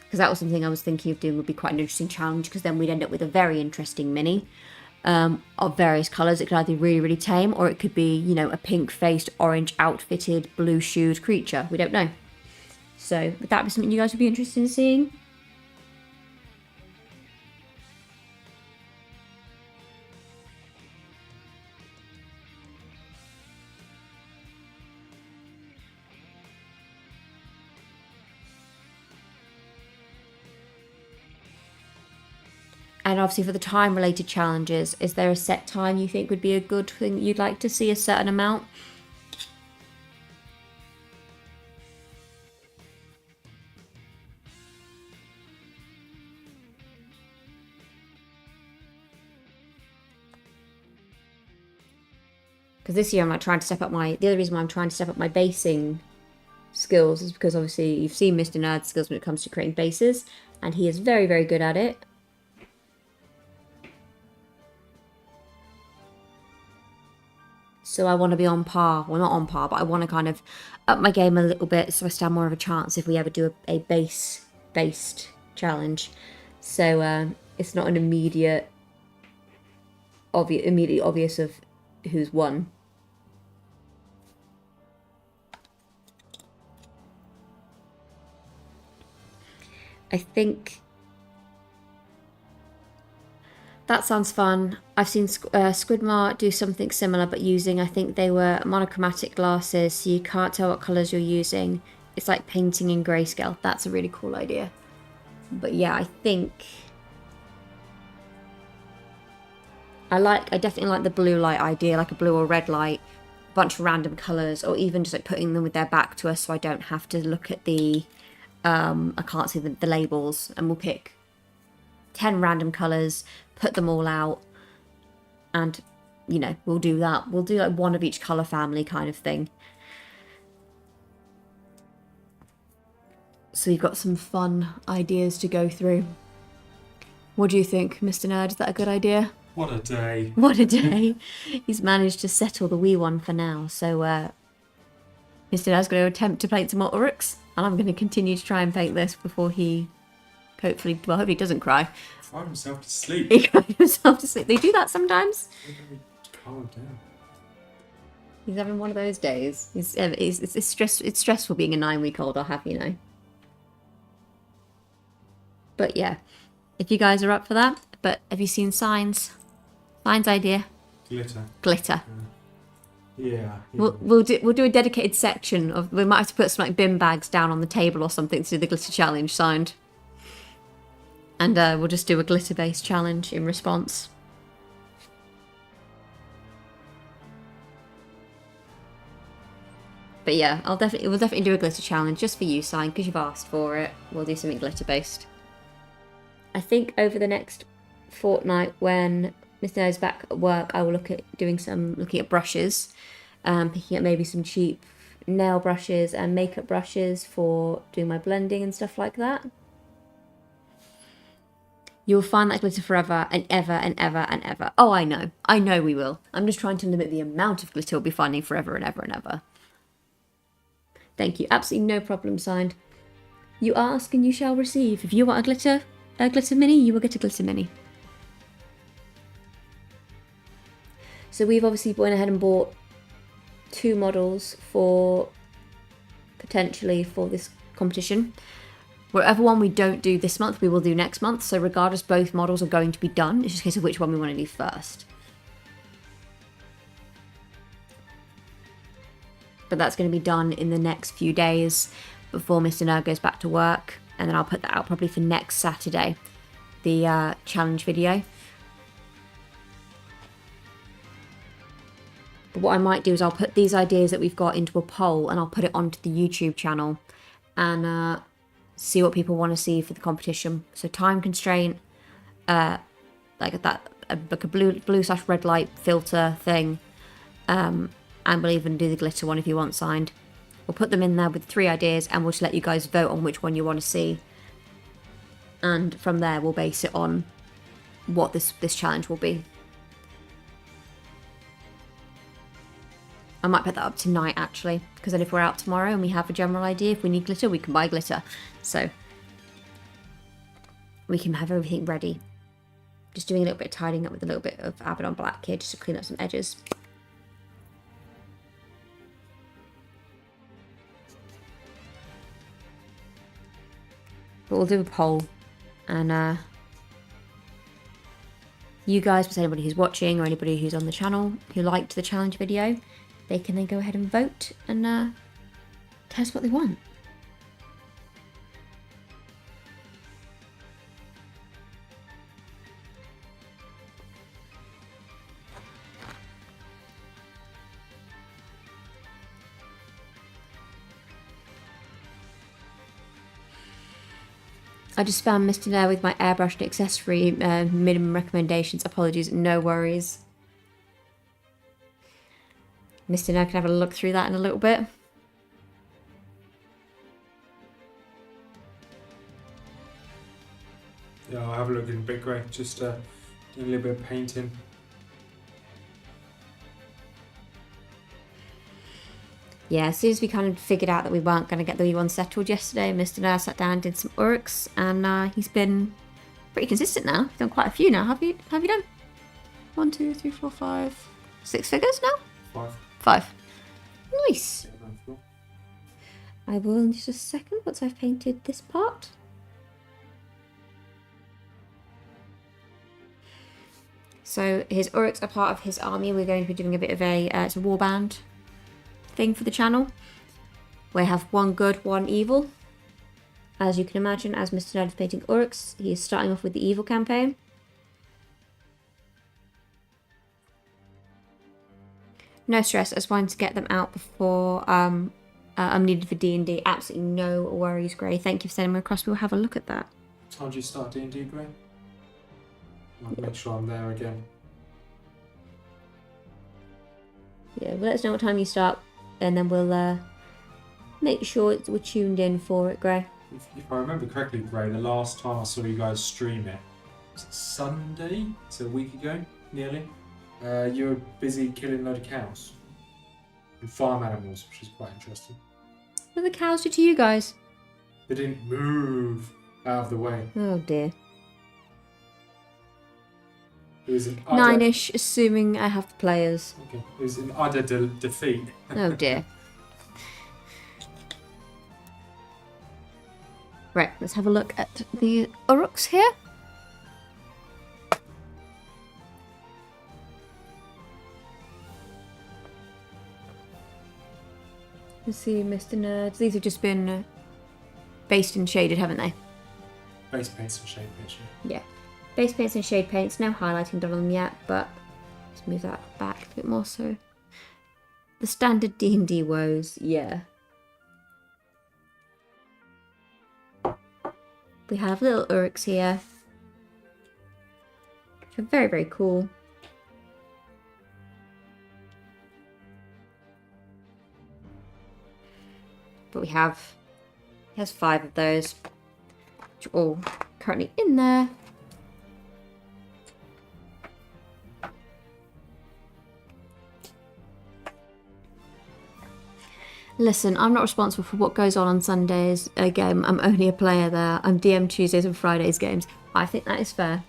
Because that was something I was thinking of doing, would be quite an interesting challenge, because then we'd end up with a very interesting mini of various colours. It could either be really, really tame, or it could be, you know, a pink-faced, orange outfitted, blue-shoed creature. We don't know. So would that be something you guys would be interested in seeing? And obviously for the time related challenges, is there a set time you think would be a good thing you'd like to see a certain amount? Because this year I'm like trying to step up the other reason why I'm trying to step up my basing skills is because obviously you've seen Mr. Nerd's skills when it comes to creating bases, and he is very, very good at it. So I want to be on par. Well, not on par, but I want to kind of up my game a little bit so I stand more of a chance if we ever do a base-based challenge. So it's not an immediately obvious of who's won. I think that sounds fun. I've seen Squidmart do something similar, but using, I think they were monochromatic glasses, so you can't tell what colours you're using. It's like painting in grayscale. That's a really cool idea. But yeah, I think I definitely like the blue light idea, like a blue or red light, a bunch of random colours, or even just like putting them with their back to us so I don't have to look at the, I can't see the labels, and we'll pick 10 random colours, put them all out, and, you know, we'll do that. We'll do like one of each colour family kind of thing. So you've got some fun ideas to go through. What do you think, Mr. Nerd? Is that a good idea? What a day. What a day. He's managed to settle the wee one for now. So Mr. Nerd's going to attempt to paint some more Uruks, and I'm going to continue to try and paint this before he hopefully doesn't cry. Cried himself to sleep. He cried himself to sleep. They do that sometimes. Calm down. He's having one of those days. It's stressful being a 9-week-old, I'll have you know. But yeah, if you guys are up for that. But have you seen Signs? Signs idea. Glitter. Yeah. We'll do a dedicated section of. We might have to put some like bin bags down on the table or something to do the glitter challenge. Signed. And we'll just do a glitter-based challenge in response. But yeah, we'll definitely do a glitter challenge just for you, Sign, because you've asked for it. We'll do something glitter-based. I think over the next fortnight, when Mr. Nerd's back at work, I will looking at brushes, picking up maybe some cheap nail brushes and makeup brushes for doing my blending and stuff like that. You'll find that glitter forever and ever and ever and ever. Oh, I know we will. I'm just trying to limit the amount of glitter we'll be finding forever and ever and ever. Thank you. Absolutely no problem, Signed. You ask and you shall receive. If you want a glitter mini, you will get a glitter mini. So we've obviously went ahead and bought 2 models potentially for this competition. Whatever one we don't do this month, we will do next month. So regardless, both models are going to be done. It's just a case of which one we want to do first. But that's going to be done in the next few days before Mr. Nerd goes back to work. And then I'll put that out probably for next Saturday, the challenge video. But what I might do is I'll put these ideas that we've got into a poll and I'll put it onto the YouTube channel and see what people want to see for the competition. So time constraint, like that, like a blue/red light filter thing, and we'll even do the glitter one if you want signed. We'll put them in there with 3 ideas and we'll just let you guys vote on which one you want to see. And from there we'll base it on what this challenge will be. I might put that up tonight actually, because then if we're out tomorrow and we have a general idea, if we need glitter, we can buy glitter. So we can have everything ready. Just doing a little bit of tidying up with a little bit of Abaddon Black here just to clean up some edges. But we'll do a poll and you guys, plus anybody who's watching or anybody who's on the channel who liked the challenge video, they can then go ahead and vote and tell us what they want. I just spammed Mr. Nair with my airbrush and accessory minimum recommendations. Apologies, no worries. Mr. Nair can have a look through that in a little bit. Yeah, I'll have a look in a bit, Greg. Just doing a little bit of painting. Yeah, as soon as we kind of figured out that we weren't going to get the wee one settled yesterday, Mr. Nair sat down and did some Uruks, and he's been pretty consistent now. He's done quite a few now. Have you done? 1, 2, 3, 4, 5, 6 figures now? 5. Nice. I will in just a second once I've painted this part. So his Uruks are part of his army. We're going to be doing a bit of it's a warband thing for the channel. We have 1 good, 1 evil. As you can imagine, as Mr. Nerd is painting Uruks, he is starting off with the evil campaign. No stress, I just wanted to get them out before I'm needed for D&D. Absolutely no worries, Gray. Thank you for sending them across. We'll have a look at that. What time do you start D&D, Greg? I'll make sure I'm there again. Yeah, well, let us know what time you start, and then we'll make sure we're tuned in for it, Gray. If I remember correctly, Gray, the last time I saw you guys stream it was it Sunday? So a week ago, nearly. You were busy killing a load of cows and farm animals, which is quite interesting. What did the cows do to you guys? They didn't move out of the way. Oh dear. It was an utter... 9-ish, assuming I have the players. Okay. It was an utter defeat. Oh dear. Right, let's have a look at the Uruks here. Let's see, Mr. Nerds. These have just been based and shaded, haven't they? Base paints and shade paints. Yeah. Base paints and shade paints. No highlighting done on them yet, but let's move that back a bit more so. The standard D&D woes, yeah. We have little Uruks here, which are very, very cool. But he has 5 of those, which are all currently in there. Listen, I'm not responsible for what goes on Sundays. Again, I'm only a player there. I'm DM Tuesdays and Fridays games. I think that is fair.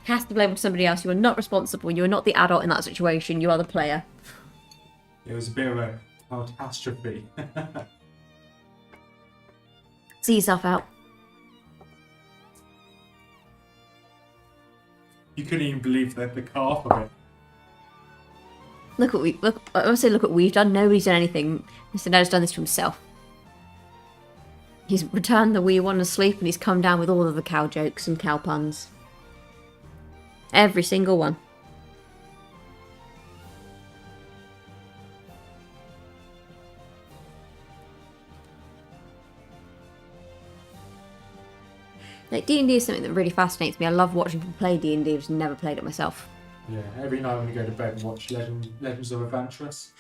Cast the blame on somebody else. You are not responsible. You are not the adult in that situation. You are the player. It was a bit of a catastrophe. See yourself out. You couldn't even believe the half of it. Look what we've done. Nobody's done anything. Mr. Ned's done this to himself. He's returned the wee one asleep and he's come down with all of the cow jokes and cow puns. Every single one. Like D&D is something that really fascinates me. I love watching people play D&D. I've just never played it myself. Yeah, every night when we go to bed, watch Legends of Adventurous.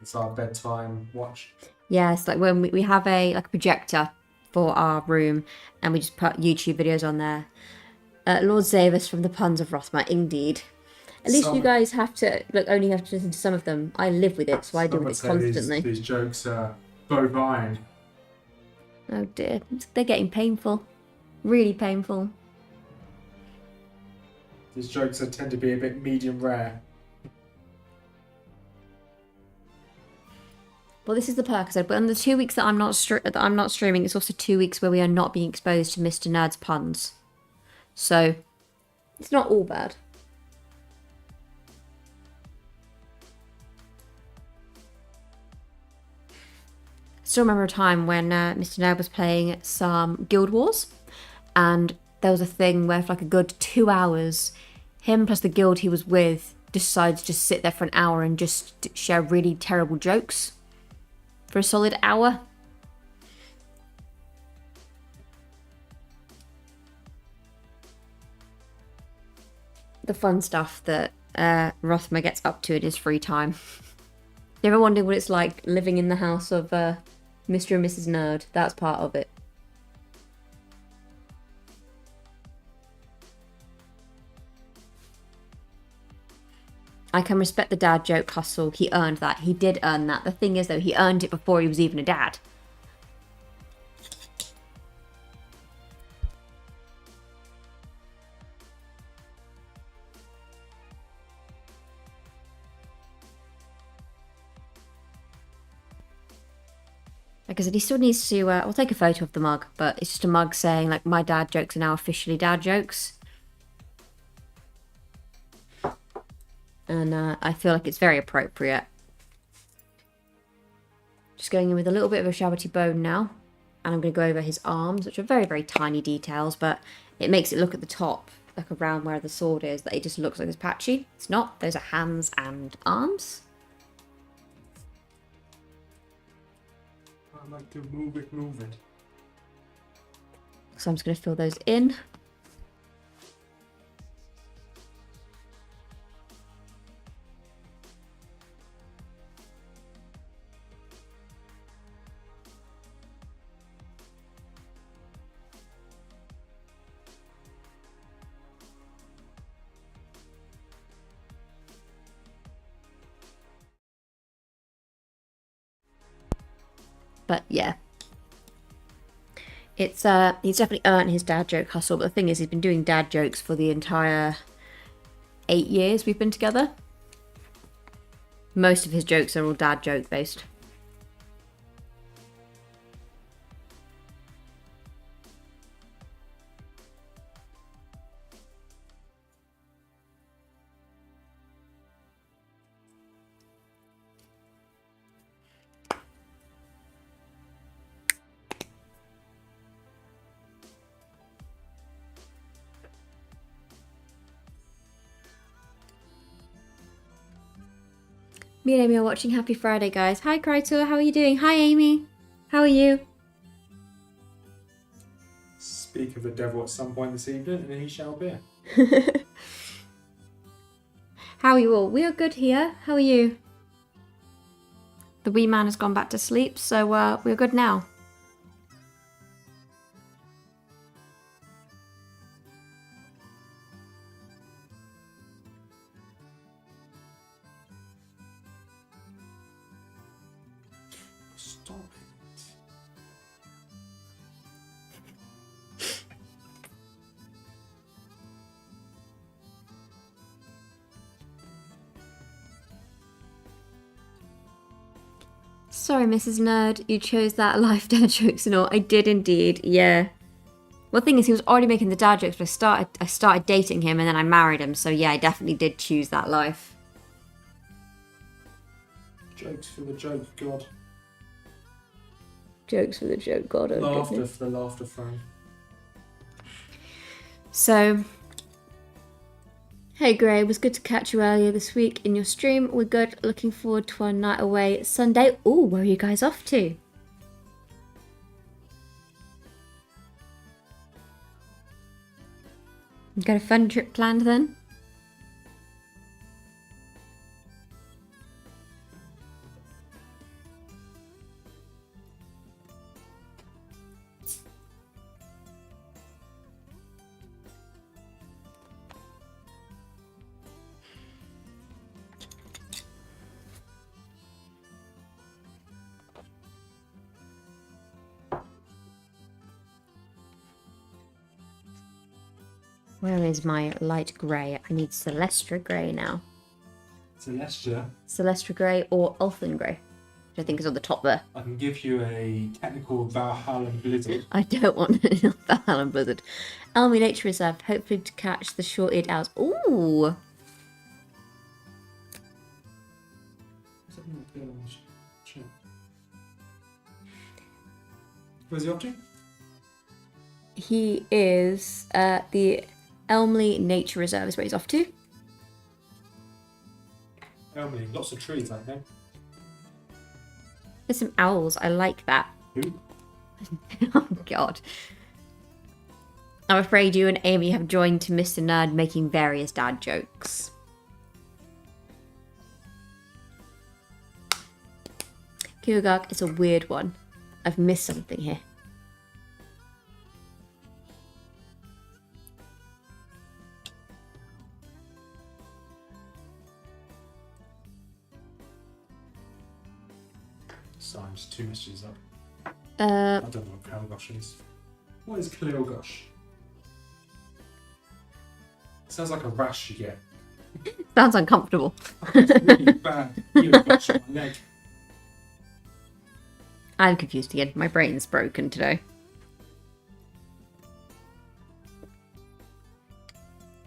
It's our bedtime watch. Yeah, it's like when we have a projector for our room, and we just put YouTube videos on there. Lord save us from the puns of Rothmer, indeed. At least you guys have to only have to listen to some of them. I live with it, so I deal with it constantly. These jokes are bovine. Oh dear, they're getting painful, really painful. These jokes tend to be a bit medium rare. Well, this is the perk I said, but on the 2 weeks that I'm not streaming, it's also 2 weeks where we are not being exposed to Mr. Nerd's puns. So, it's not all bad. I still remember a time when Mr. Nerd was playing some Guild Wars, and there was a thing where for like a good 2 hours, him plus the guild he was with decided to just sit there for an hour and just share really terrible jokes for a solid hour. The fun stuff that Rothmer gets up to in his free time. You ever wondered what it's like living in the house of Mr. and Mrs. Nerd? That's part of it. I can respect the dad joke hustle. He earned that. He did earn that. The thing is, though, he earned it before he was even a dad. Like I said, he still needs to... I'll take a photo of the mug, but it's just a mug saying, like, my dad jokes are now officially dad jokes. And I feel like it's very appropriate. Just going in with a little bit of a Shabbity bone now. And I'm going to go over his arms, which are very, very tiny details, but it makes it look at the top, like around where the sword is, that it just looks like it's patchy. It's not. Those are hands and arms. I like to move it. So I'm just going to fill those in. But yeah, it's he's definitely earned his dad joke hustle. But the thing is, he's been doing dad jokes for the entire 8 years we've been together. Most of his jokes are all dad joke based. Me and Amy are watching. Happy Friday, guys. Hi, Krytor. How are you doing? Hi, Amy. How are you? Speak of the devil at some point this evening, and he shall be. How are you all? We are good here. How are you? The wee man has gone back to sleep, so we're good now. Stop it. Sorry, Mrs. Nerd, you chose that life dad jokes and all. I did indeed, yeah. Well, the thing is, he was already making the dad jokes, but I started dating him and then I married him, so yeah, I definitely did choose that life. Jokes for the joke god. Jokes for the joke god, oh Laughter goodness. for the laughter friend. So, hey Gray, it was good to catch you earlier this week in your stream. We're good, looking forward to our night away Sunday. Ooh, where are you guys off to? Got a fun trip planned then? Where is my light grey? I need Celestra grey now. Celestia. Celestra grey or Ulthen grey, which I think is on the top there. I can give you a technical Valhalla Blizzard. I don't want Valhalla Blizzard. Elmy Nature Reserve, hopefully to catch the short-eared owls. Ooh! Where's he off to? He is the Elmley Nature Reserve is where he's off to. Elmley, lots of trees, I think. There's some owls. I like that. Who? Oh, God. I'm afraid you and Amy have joined to Mr. Nerd making various dad jokes. Kyogak is a weird one. I've missed something here. Sorry, I'm just two messages up. Uh, I don't know what Kalgosh is. What is Kalgosh? Sounds like a rash you get. Sounds uncomfortable. It's really bad. Kalgosh on my leg. I'm confused again. My brain's broken today.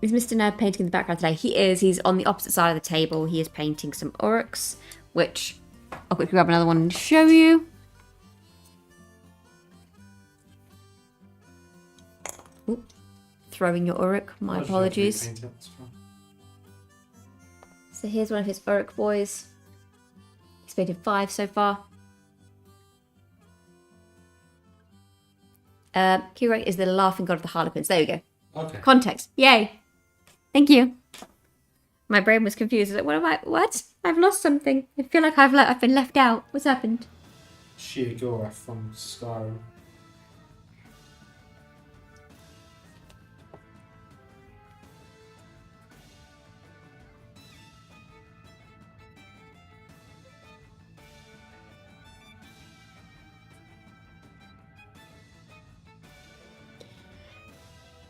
Is Mr. Nerd painting in the background today? He is. He's on the opposite side of the table. He is painting some Oryx, which I'll quickly grab another one and show you. Ooh, throwing your Oryx. My apologies. So here's one of his Oryx boys. He's painted 5 so far. Kira is the laughing god of the Harlequins. There we go. Okay. Context. Yay. Thank you. My brain was confused. I was like, what? I've lost something. I feel like I've been left out. What's happened? Sheogorath from Skyrim.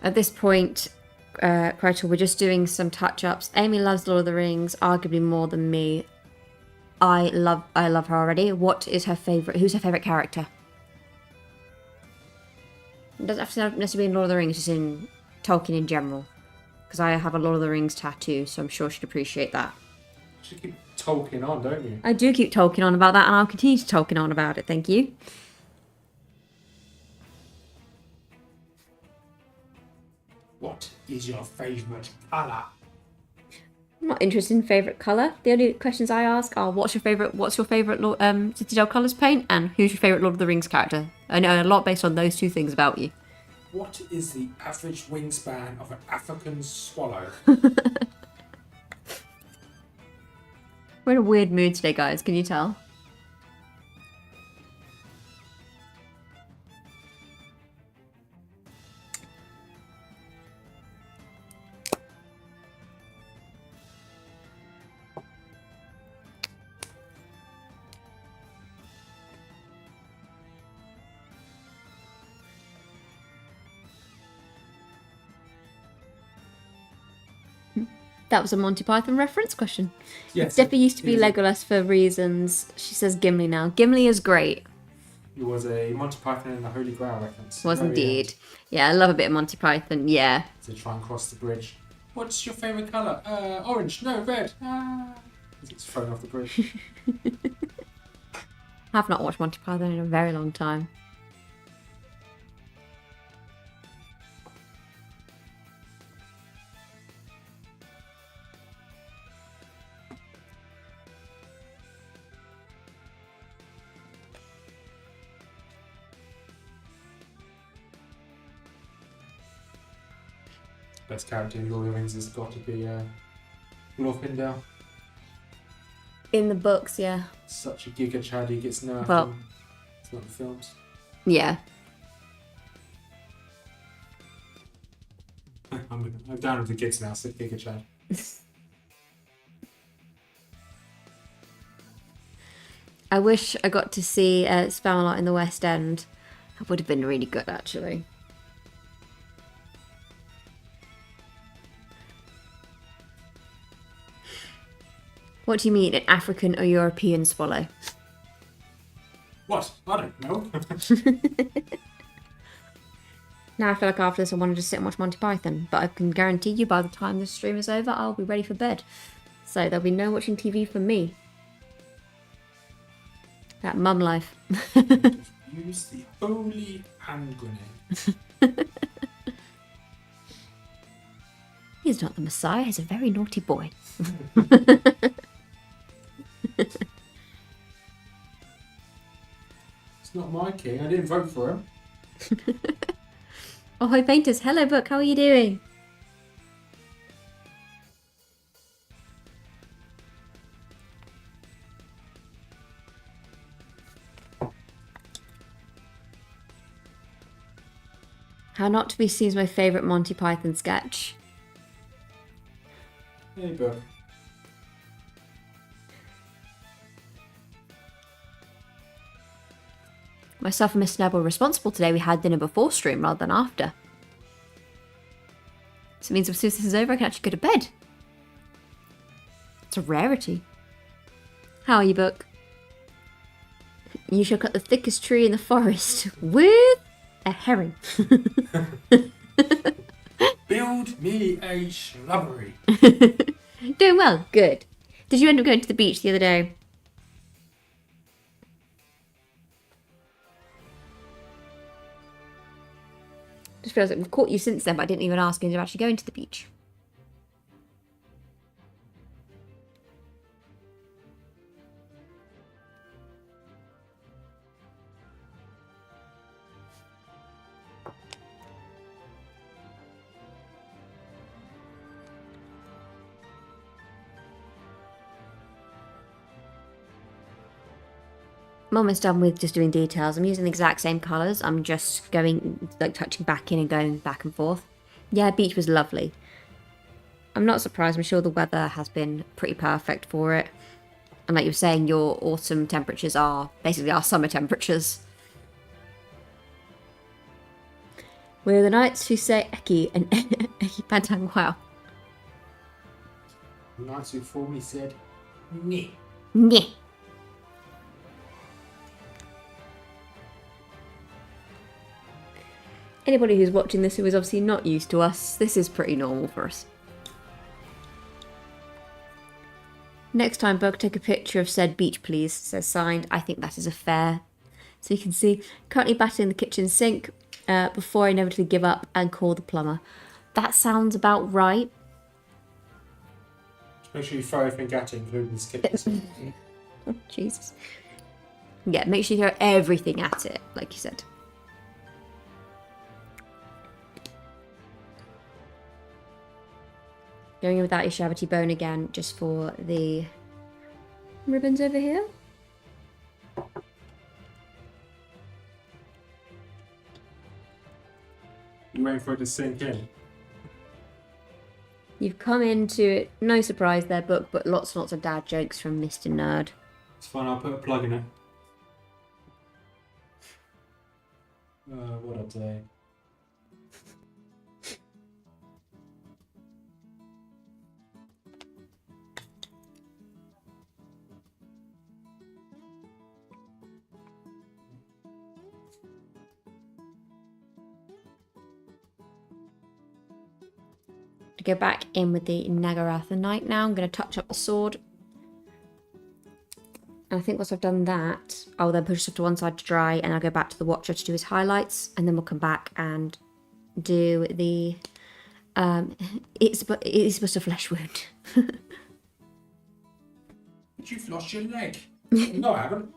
At this point, Krytel, we're just doing some touch-ups. Amy loves Lord of the Rings, arguably more than me. I love her already. What is her favourite? Who's her favourite character? It doesn't have to necessarily be in Lord of the Rings, just in Tolkien in general. Because I have a Lord of the Rings tattoo, so I'm sure she'd appreciate that. You keep Tolkien on, don't you? I do keep Tolkien on about that, and I'll continue to Tolkien on about it, thank you. What is your favourite colour? I'm not interested in favourite colour. The only questions I ask are what's your favourite Citadel Colours paint, and who's your favourite Lord of the Rings character? I know a lot based on those two things about you. What is the average wingspan of an African swallow? We're in a weird mood today, guys. Can you tell? That was a Monty Python reference question. Yes. Definitely used to be Legolas for reasons. She says Gimli now. Gimli is great. It was a Monty Python and the Holy Grail reference. Was Very indeed. end. Yeah, I love a bit of Monty Python. Yeah. To try and cross the bridge. What's your favourite colour? Orange. No, red. It's thrown off the bridge. I've not watched Monty Python in a very long time. Best character in Lord of the Rings has got to be Glorfindel. In the books, yeah. Such a giga chad, he gets nerfed Well- in some of the films. Yeah. I'm down with the kids now, so giga chad. I wish I got to see Spamalot in the West End. That would have been really good, actually. What do you mean, an African or European swallow? What? I don't know. Now I feel like after this I want to just sit and watch Monty Python, but I can guarantee you by the time this stream is over, I'll be ready for bed. So there'll be no watching TV for me. That mum life. Use the holy hand grenade. He's not the Messiah, he's a very naughty boy. It's not my king, I didn't vote for him. Oh, hi painters, hello book, how are you doing? How Not to Be Seen is my favourite Monty Python sketch. Hey, book. Myself and Miss Snell were responsible today. We had dinner before stream rather than after. So it means as soon as this is over, I can actually go to bed. It's a rarity. How are you, book? You shall cut the thickest tree in the forest with a herring. Build me a shrubbery. Doing well, good. Did you end up going to the beach the other day? Just feels like we've caught you since then, but I didn't even ask you if you're actually going to the beach. I'm almost done with just doing details. I'm using the exact same colours. I'm just going, like, touching back in and going back and forth. Yeah, beach was lovely. I'm not surprised. I'm sure the weather has been pretty perfect for it. And like you were saying, your autumn temperatures are basically our summer temperatures. We're the knights who say Eki and Eki Pantang Wow. The knights who formerly said, Nyeh. Nyeh. Anybody who's watching this who is obviously not used to us, this is pretty normal for us. Next time, Bug, take a picture of said beach, please. Says signed. I think that is a fair. So you can see, currently battling the kitchen sink before I inevitably give up and call the plumber. That sounds about right. Make sure you throw everything at it, including the kitchen. Oh, Jesus. Yeah, make sure you throw everything at it, like you said. Going in without your Shabbaty bone again, just for the ribbons over here. You waiting for it to sink in? You've come into it, no surprise there, book, but lots and lots of dad jokes from Mr. Nerd. It's fine, I'll put a plug in it. What a day. To go back in with the Nagaratha Knight now, I'm going to touch up the sword. And I think once I've done that, I'll then push stuff to one side to dry, and I'll go back to the Watcher to do his highlights, and then we'll come back and do the it's supposed to flesh wound. But you've lost your leg. No, I haven't.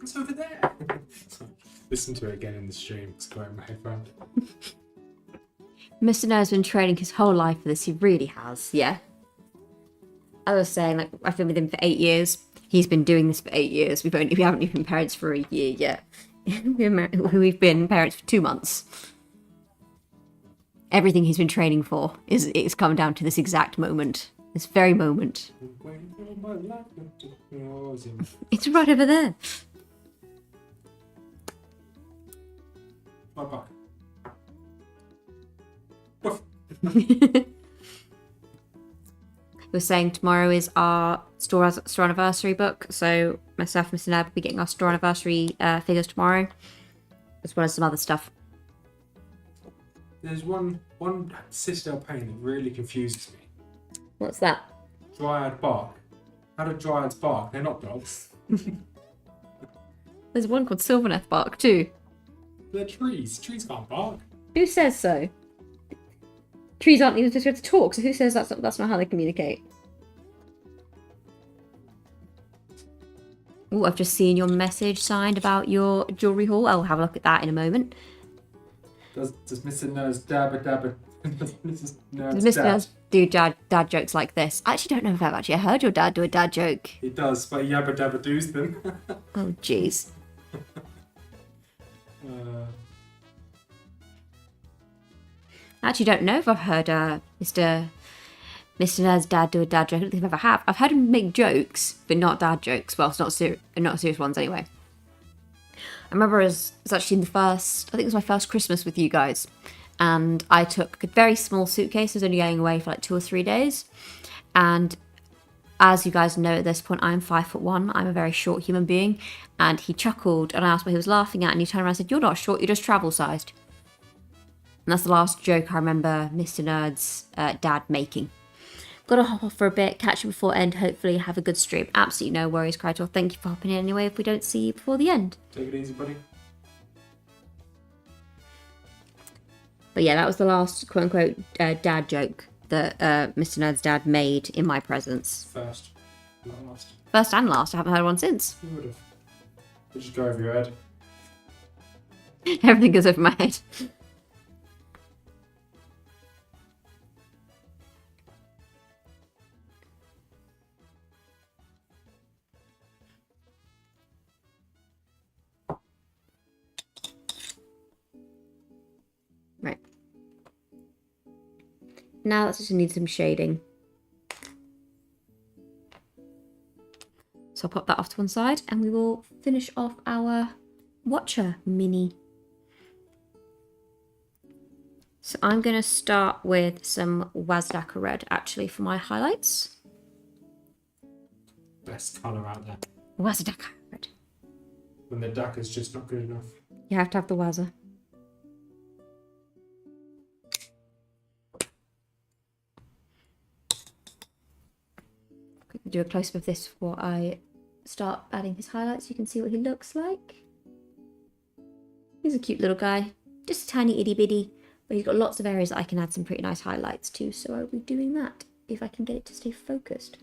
It's over there. Listen to it again in the stream. It's going in my headphone. Mr. Noah's been training his whole life for this. He really has. Yeah. I was saying, like, I've been with him for 8 years. He's been doing this for 8 years. We haven't even been parents for a year yet. We've been parents for 2 months. Everything he's been training for is come down to this exact moment. This very moment. It's right over there. My buck. We're saying tomorrow is our store anniversary book, so myself and Mr. Neb will be getting our store anniversary figures tomorrow, as well as some other stuff. There's one Citadel paint that really confuses me. What's that? Dryad bark. How do dryads bark? They're not dogs. There's one called Sylvaneth bark too. They're trees. Trees can't bark. Who says so? Trees aren't even supposed to talk, so who says that's not how they communicate? Oh, I've just seen your message signed about your jewellery haul. I'll have a look at that in a moment. Does Mr. Nerd's dabba does Mrs. Does Mr. Nerd's do dad jokes like this? I actually don't know if I've actually heard your dad do a dad joke. He does, but yabba dabba doos them. Oh, jeez. I actually don't know if I've heard Mr. Nerd's dad do a dad joke. I don't think I ever have. I've heard him make jokes, but not dad jokes. Well, it's not serious ones anyway. I remember it was actually in the first, I think it was my first Christmas with you guys, and I took a very small suitcase. I was only going away for like 2 or 3 days, and as you guys know at this point, I'm 5'1". I'm a very short human being, and he chuckled, and I asked what he was laughing at, and he turned around and said, "You're not short, you're just travel-sized." And that's the last joke I remember Mr. Nerd's dad making. Gotta hop off for a bit, catch you before end, hopefully have a good stream. Absolutely no worries, Krytor. Thank you for hopping in anyway if we don't see you before the end. Take it easy, buddy. But yeah, that was the last quote-unquote dad joke that Mr. Nerd's dad made in my presence. First, not last. First and last. I haven't heard one since. You would have. It just go over your head. Everything goes over my head. Right. Now that just needs some shading. So I'll pop that off to one side and we will finish off our Watcher mini. So I'm going to start with some Wazdaka Red actually for my highlights. Best colour out there. Wazdaka Red. When the duck is just not good enough. You have to have the Wazza. Do a close-up of this before I start adding his highlights. You can see what he looks like. He's a cute little guy, just a tiny itty bitty, but he's got lots of areas that I can add some pretty nice highlights to, so I'll be doing that if I can get it to stay focused.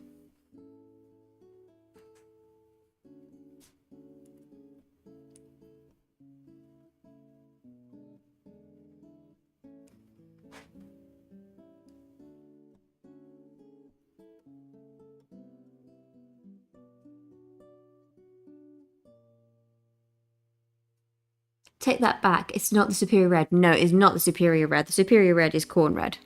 Take that back. It's not the superior red. No, it's not the superior red. The superior red is corn red.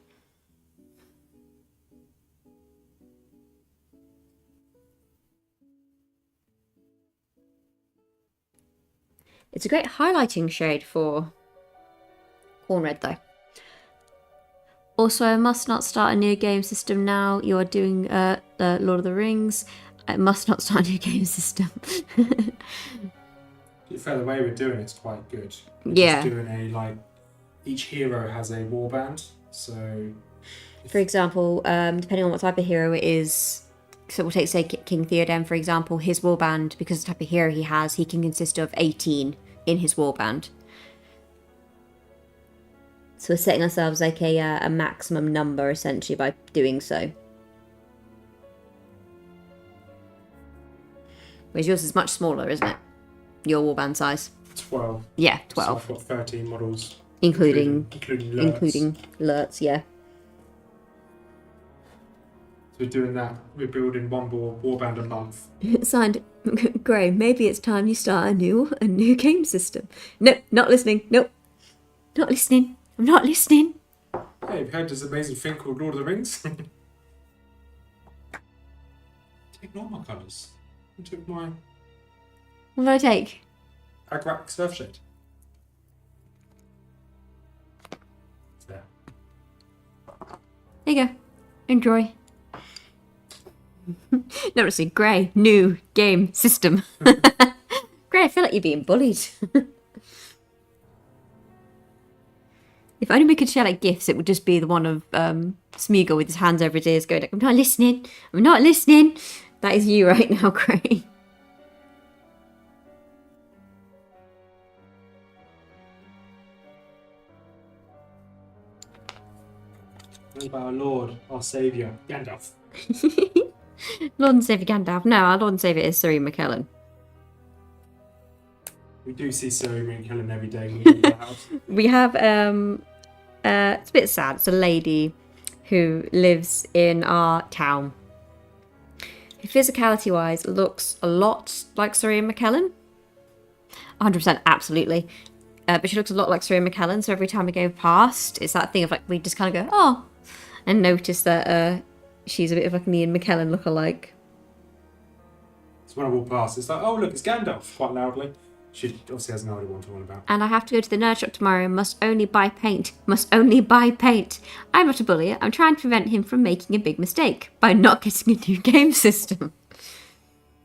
It's a great highlighting shade for corn red though. Also, I must not start a new game system now. You are doing Lord of the Rings. I must not start a new game system. To be fair, the way we're doing it's quite good. We're Yeah. just doing a, like, each hero has a warband, so... For example, depending on what type of hero it is, so we'll take, say, King Theoden, for example, his warband, because of the type of hero he has, he can consist of 18 in his warband. So we're setting ourselves like a maximum number, essentially, by doing so. Whereas yours is much smaller, isn't it? your warband size. 12. Yeah, So 12. I've got 13 models. Including Including alerts, yeah. So we're doing that. We're building one warband a month. Signed, Gray, maybe it's time you start a new game system. No, not listening. Nope. Not listening. I'm not listening. Hey, have you heard this amazing thing called Lord of the Rings? Ignore my colours. I took my What did I take? Agrak surf shade. There. There you go. Enjoy. Noticing Gray, new game system. Gray, I feel like you're being bullied. If only we could share like gifts, it would just be the one of Smeagol with his hands over his ears going, I'm not listening. I'm not listening. That is you right now, Gray. What about our Lord, our Saviour, Gandalf? Lord and Saviour Gandalf. No, our Lord and Saviour is Sir Ian McKellen. We do see Sir Ian McKellen every day when we leave the house. We have, it's a bit sad. It's a lady who lives in our town. Who physicality-wise looks a lot like Sir Ian McKellen. 100%, absolutely. But she looks a lot like Sir Ian McKellen, so every time we go past, it's that thing of like, we just kind of go, oh, and notice that she's a bit of like an Ian McKellen lookalike. So when I walk past, it's like, oh look, it's Gandalf, quite loudly. She obviously has no idea what I'm talking about. And I have to go to the nerd shop tomorrow and must only buy paint. Must only buy paint. I'm not a bully. I'm trying to prevent him from making a big mistake by not getting a new game system.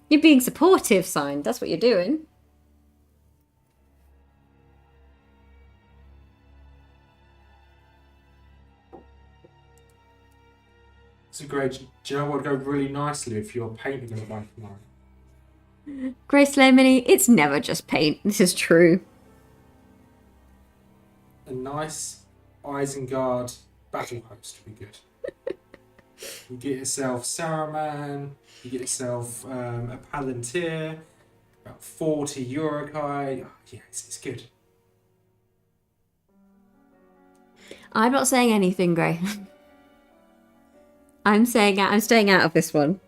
You're being supportive, Sign. That's what you're doing. So great. Do you know what would go really nicely if you're painting on the bike tomorrow? Grace Lemony, it's never just paint. This is true. A nice Isengard battle host would be good. You get yourself Saruman, you get yourself a Palantir, about 40 Urukai. Oh, yeah, it's good. I'm not saying anything, Gray. I'm staying out of this one.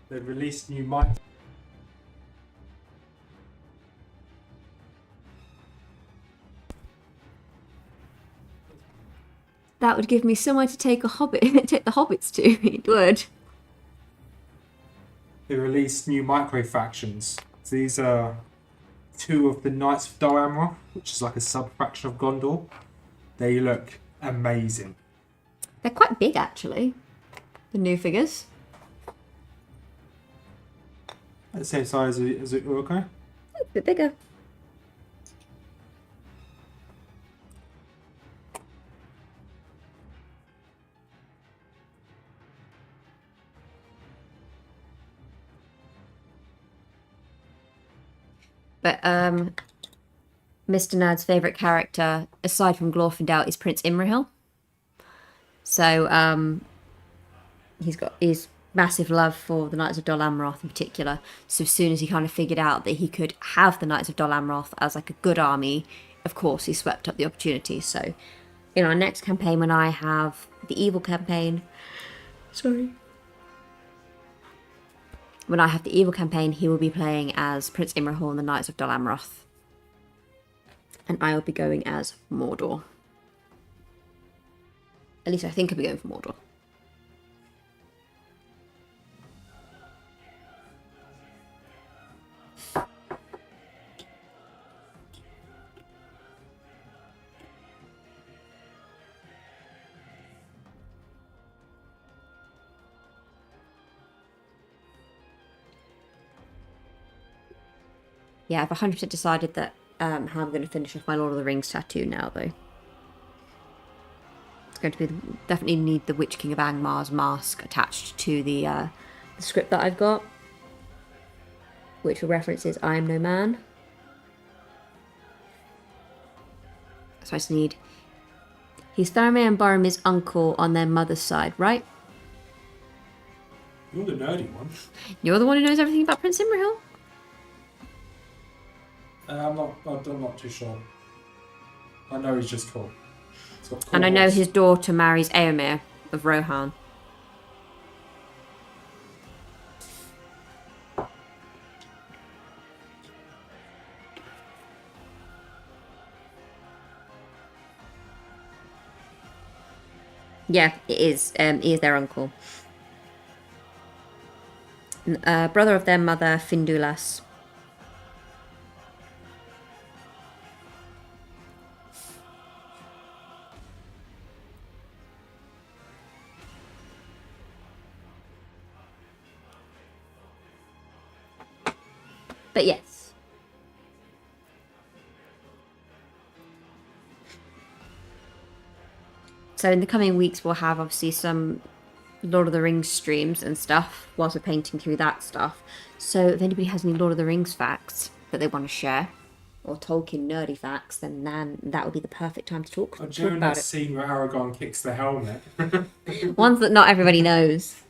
They've released new mic. That would give me somewhere to take the hobbits to. It would. They released new micro factions. So these are two of the Knights of Dol Amroth, which is like a sub-faction of Gondor. They look amazing. They're quite big, actually. The new figures. At the same size as Urukai. A bit bigger. But Mr. Nerd's favourite character, aside from Glorfindel, is Prince Imrahil. So he's got his massive love for the Knights of Dol Amroth in particular. So as soon as he kind of figured out that he could have the Knights of Dol Amroth as like a good army, of course he swept up the opportunity. So in our next campaign, when I have the evil campaign, when I have the evil campaign, he will be playing as Prince Imrahil and the Knights of Dol Amroth. And I will be going as Mordor. At least I think I'll be going for Mordor. Yeah, I've 100% decided that how I'm going to finish off my Lord of the Rings tattoo now, though. It's going to be definitely need the Witch King of Angmar's mask attached to the script that I've got, which will references I am no man. So I just need... He's Faramir and Boromir's uncle on their mother's side, right? You're the nerdy one. You're the one who knows everything about Prince Imrahil. I'm not too sure. I know he's just cool. And I know his daughter marries Eomer of Rohan. Yeah, it is. He is their uncle. Brother of their mother, Findulas. But yes. So in the coming weeks, we'll have obviously some Lord of the Rings streams and stuff whilst we're painting through that stuff. So if anybody has any Lord of the Rings facts that they want to share, or Tolkien nerdy facts, then that would be the perfect time to talk during about that scene where Aragorn kicks the helmet. Ones that not everybody knows.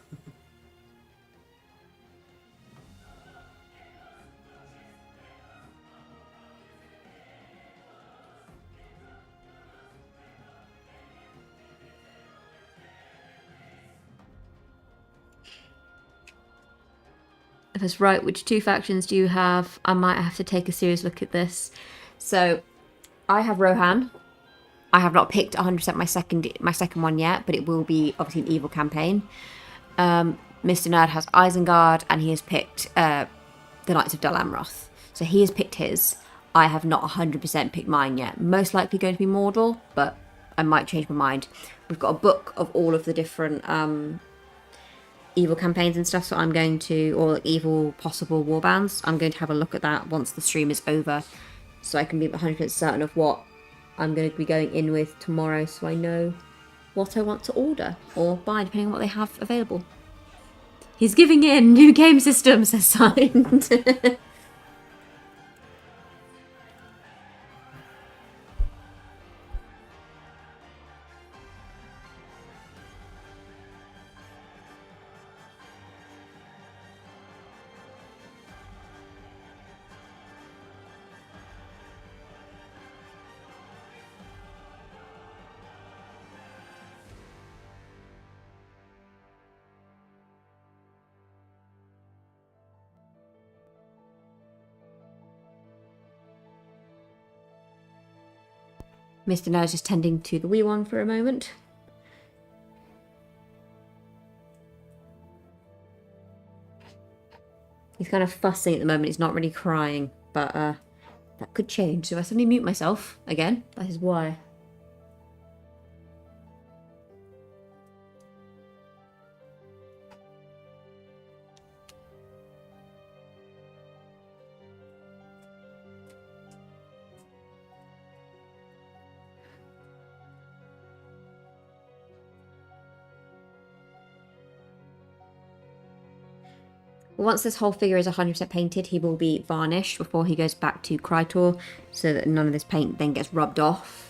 If it's right, which two factions do you have? I might have to take a serious look at this. So, I have Rohan. I have not picked 100% my second one yet, but it will be obviously an evil campaign. Mr. Nerd has Isengard, and he has picked the Knights of Dol Amroth. So he has picked his. I have not 100% picked mine yet. Most likely going to be Mordor, but I might change my mind. We've got a book of all of the different evil campaigns and stuff, so I'm going to, or evil possible warbands, I'm going to have a look at that once the stream is over, so I can be 100% certain of what I'm going to be going in with tomorrow, so I know what I want to order or buy, depending on what they have available. He's giving in new game systems, says signed. Mr. Nose is tending to the wee one for a moment. He's kind of fussing at the moment, he's not really crying, but that could change. So if I suddenly mute myself again, that is why. Once this whole figure is 100% painted, he will be varnished before he goes back to Krytor, so that none of this paint then gets rubbed off.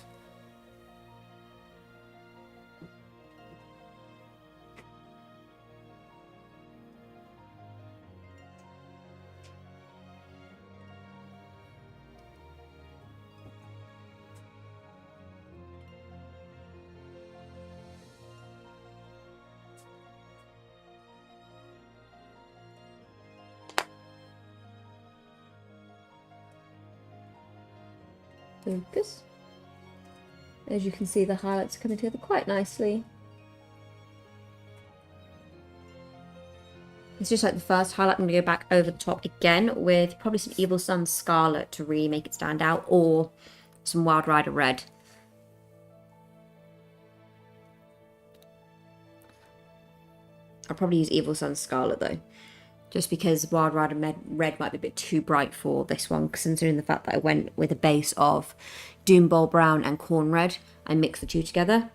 Focus. As you can see, the highlights are coming together quite nicely. It's just like the first highlight. I'm going to go back over the top again with probably some Evil Sun Scarlet to really make it stand out, or some Wild Rider Red. I'll probably use Evil Sun Scarlet though, just because Wild Rider Red might be a bit too bright for this one, considering the fact that I went with a base of Doom Bowl Brown and Corn Red. I mixed the two together.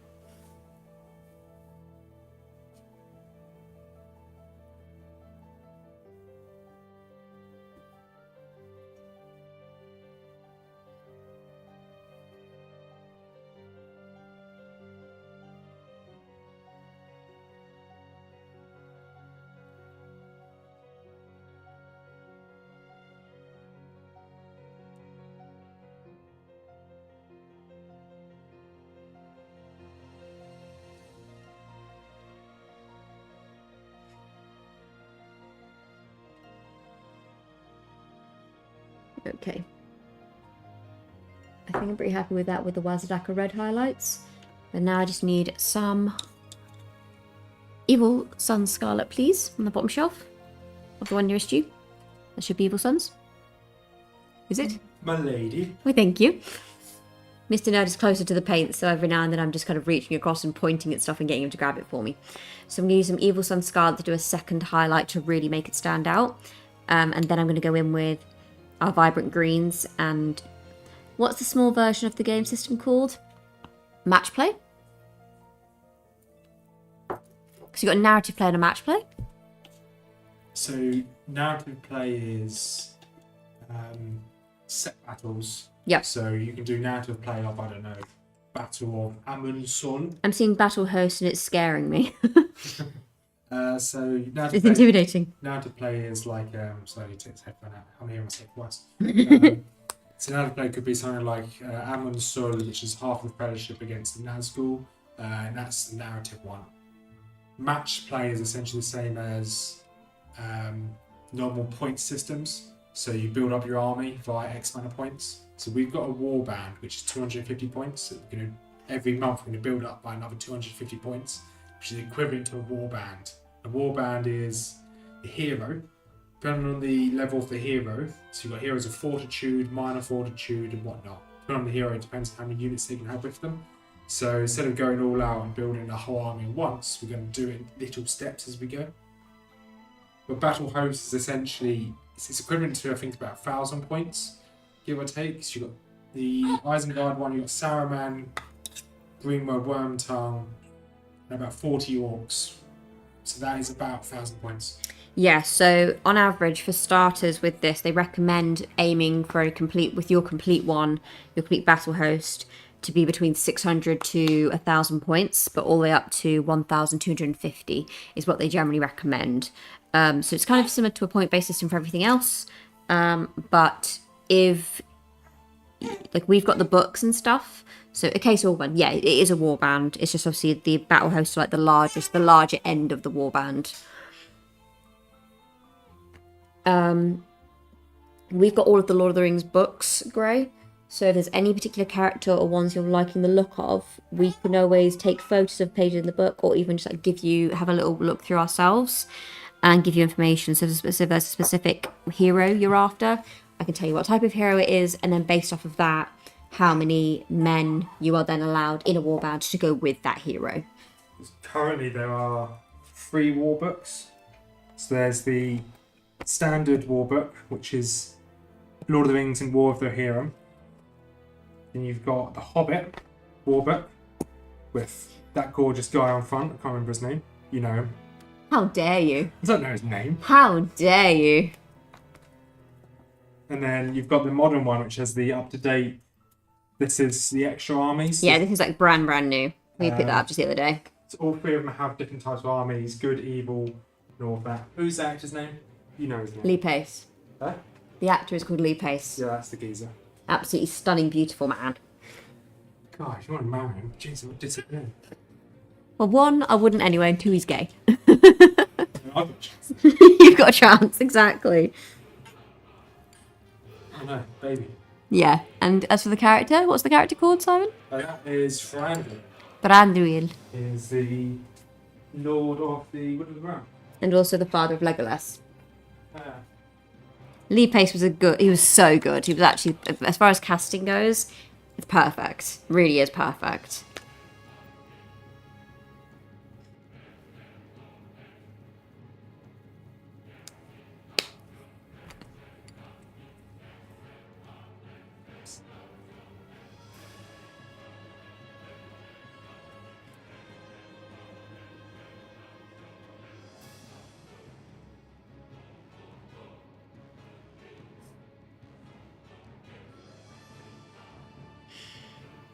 Okay. I think I'm pretty happy with that with the Wazadaka red highlights. And now I just need some Evil Sun Scarlet, please, on the bottom shelf of the one nearest you. That should be Evil Suns. Is it? My lady. Well, thank you. Mr. Nerd is closer to the paint, so every now and then I'm just kind of reaching across and pointing at stuff and getting him to grab it for me. So I'm going to use some Evil Sun Scarlet to do a second highlight to really make it stand out. And then I'm going to go in with our Vibrant Greens and... what's the small version of the game system called? Match play? Because you've got a narrative play and a match play. So narrative play is set battles. Yep. So you can do narrative play of, I don't know, Battle of Amun Sol. I'm seeing Battle Host and it's scaring me. So narrative It's play, intimidating. narrative play is like, sorry, I need to take this headphone out. I'm hearing myself twice. So narrative play could be something like Amun Sol, which is half of fellowship against the Nazgul, and that's the narrative one. Match play is essentially the same as normal point systems. So you build up your army via X amount of points. So we've got a war band, which is 250 points. So every month we're going to build up by another 250 points, which is equivalent to a war band. A war band is the hero, depending on the level of the hero. So you've got heroes of fortitude, minor fortitude, and whatnot. Depending on the hero, it depends on how many units they can have with them. So instead of going all out and building a whole army at once, we're going to do it in little steps as we go. But Battle Host is essentially, it's equivalent to, I think, about 1,000 points, give or take. So you've got the Isengard one, you've got Saruman, Greenwood, Wormtongue, and about 40 orcs. So that is about 1,000 points. Yeah, so on average, for starters with this, they recommend aiming for a complete, with your complete one, your complete Battle Host, to be between 600 to 1,000 points, but all the way up to 1,250 is what they generally recommend. So it's kind of similar to a point-based system for everything else. But if, like, we've got the books and stuff, so a case of one, yeah, it is a warband. It's just obviously the Battle Host, like the larger end of the warband. We've got all of the Lord of the Rings books, Gray. So if there's any particular character or ones you're liking the look of, we can always take photos of pages in the book, or even just like have a little look through ourselves and give you information. So if there's a specific hero you're after, I can tell you what type of hero it is, and then based off of that, how many men you are then allowed in a warband to go with that hero. Currently there are 3 war books. So there's the standard war book, which is Lord of the Rings and War of the Rohirrim. Then you've got the Hobbit war book with that gorgeous guy on front. I can't remember his name. You know him. How dare you? I don't know his name. How dare you? And then you've got the modern one, which has the up-to-date. This is the extra armies. Yeah, this is like brand new. We picked that up just the other day. So all 3 of them have different types of armies: good, evil, and all of that. Who's the actor's name? You know his name. Lee Pace. Huh? The actor is called Lee Pace. Yeah, that's the geezer. Absolutely stunning, beautiful man. God, if you want to marry him, jeez, I would disappear. Well, 1, I wouldn't anyway, and 2, he's gay. I've got a chance. You've got a chance, exactly. I know, baby. Yeah, and as for the character, what's the character called, Simon? That is Thranduil. Thranduil. Is the Lord of the Wood of the Ground. And also the father of Legolas. Yeah. Lee Pace was he was so good. He was actually, as far as casting goes, it's perfect. Really is perfect.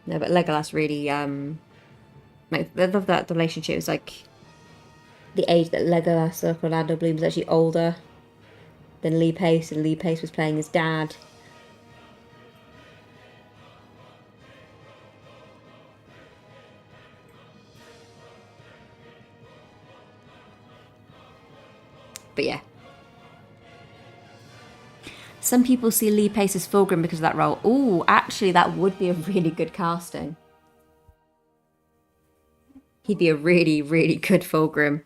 No, but Legolas really, like, I love that relationship. It was like the age that Legolas, like Orlando Bloom, was actually older than Lee Pace, and Lee Pace was playing his dad. But yeah. Some people see Lee Pace as Fulgrim because of that role. Ooh, actually, that would be a really good casting. He'd be a really, really good Fulgrim.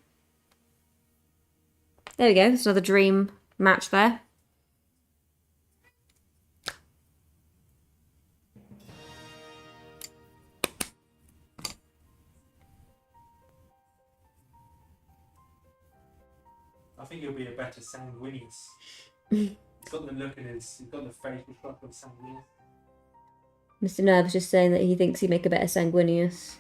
There we go. There's another dream match there. I think he'll be a better Sanguinius. He's got the look in he's got the facial structure of Sanguinius. Mr. Nerve's just saying that he thinks he'd make a better Sanguinius.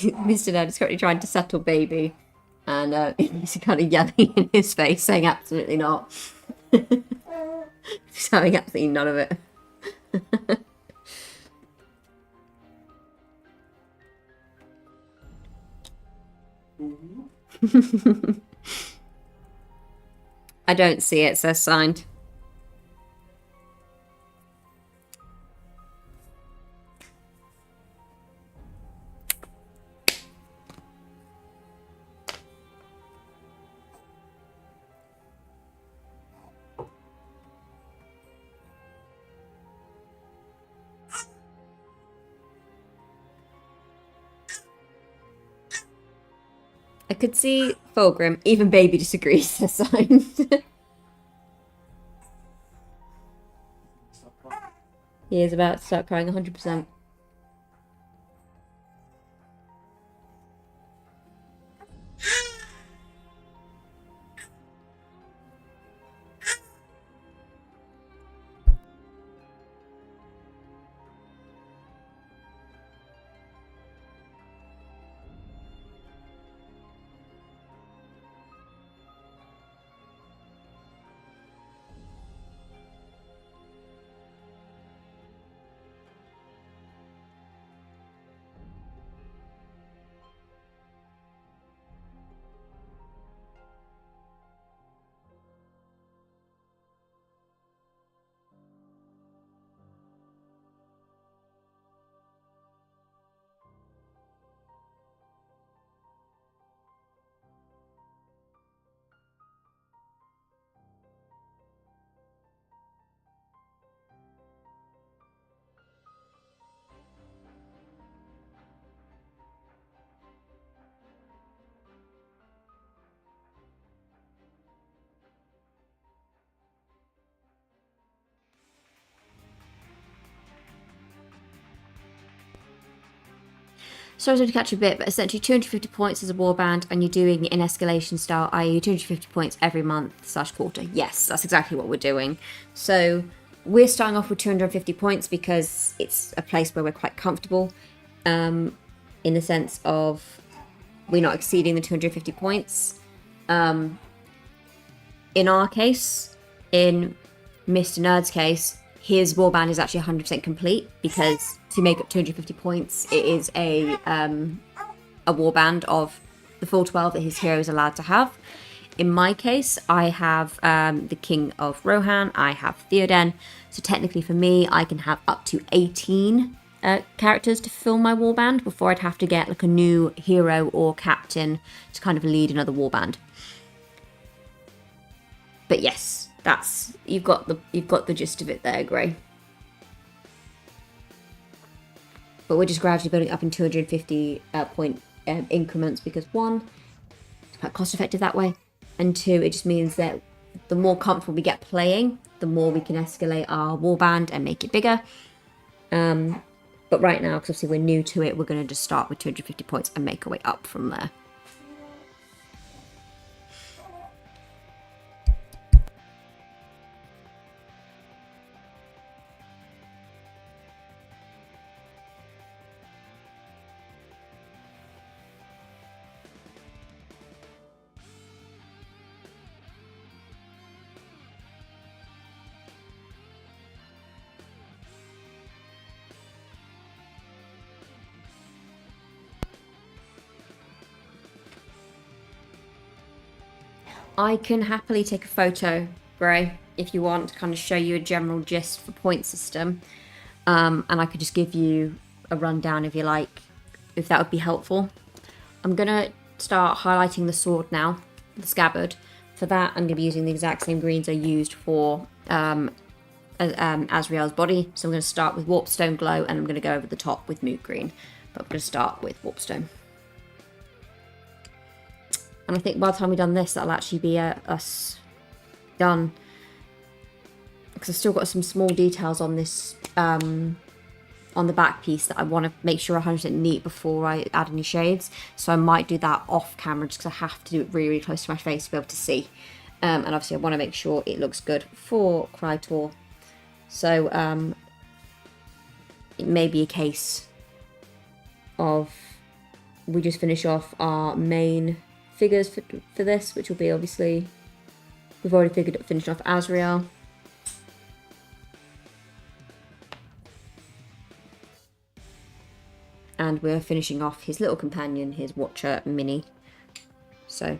Mr. Nerd is currently trying to settle baby, and he's kind of yelling in his face, saying absolutely not. He's having absolutely none of it. I don't see it, says signed. I could see Fulgrim. Even baby disagrees, says signed. He is about to start crying 100%. Sorry to catch you a bit, but essentially 250 points as a warband, and you're doing it in escalation style, i.e. 250 points every month/quarter. Yes, that's exactly what we're doing. So we're starting off with 250 points because it's a place where we're quite comfortable, in the sense of we're not exceeding the 250 points. In our case, in Mr. Nerd's case, his warband is actually 100% complete, because to make up 250 points, it is a warband of the full 12 that his hero is allowed to have. In my case, I have the King of Rohan, I have Theoden, so technically for me, I can have up to 18 characters to fill my warband before I'd have to get like a new hero or captain to kind of lead another warband. But yes, that's you've got the gist of it there, Gray. But we're just gradually building up in 250 point increments, because one, it's quite cost effective that way, and two, it just means that the more comfortable we get playing, the more we can escalate our warband and make it bigger. But right now, because obviously we're new to it, we're going to just start with 250 points and make our way up from there. I can happily take a photo, Gray, if you want, to kind of show you a general gist for point system. And I could just give you a rundown if you like, if that would be helpful. I'm going to start highlighting the sword now, the scabbard. For that, I'm going to be using the exact same greens I used for Azreal's body. So I'm going to start with Warpstone Glow, and I'm going to go over the top with Moot Green. But I'm going to start with Warpstone. And I think by the time we've done this, that'll actually be us done. Because I've still got some small details on this, on the back piece that I want to make sure 100% neat before I add any shades. So I might do that off camera just because I have to do it really, really close to my face to be able to see. And obviously I want to make sure it looks good for Krytor. So it may be a case of we just finish off our main figures for this, which will be obviously, we've already finished off Azreal. And we're finishing off his little companion, his Watcher Mini. So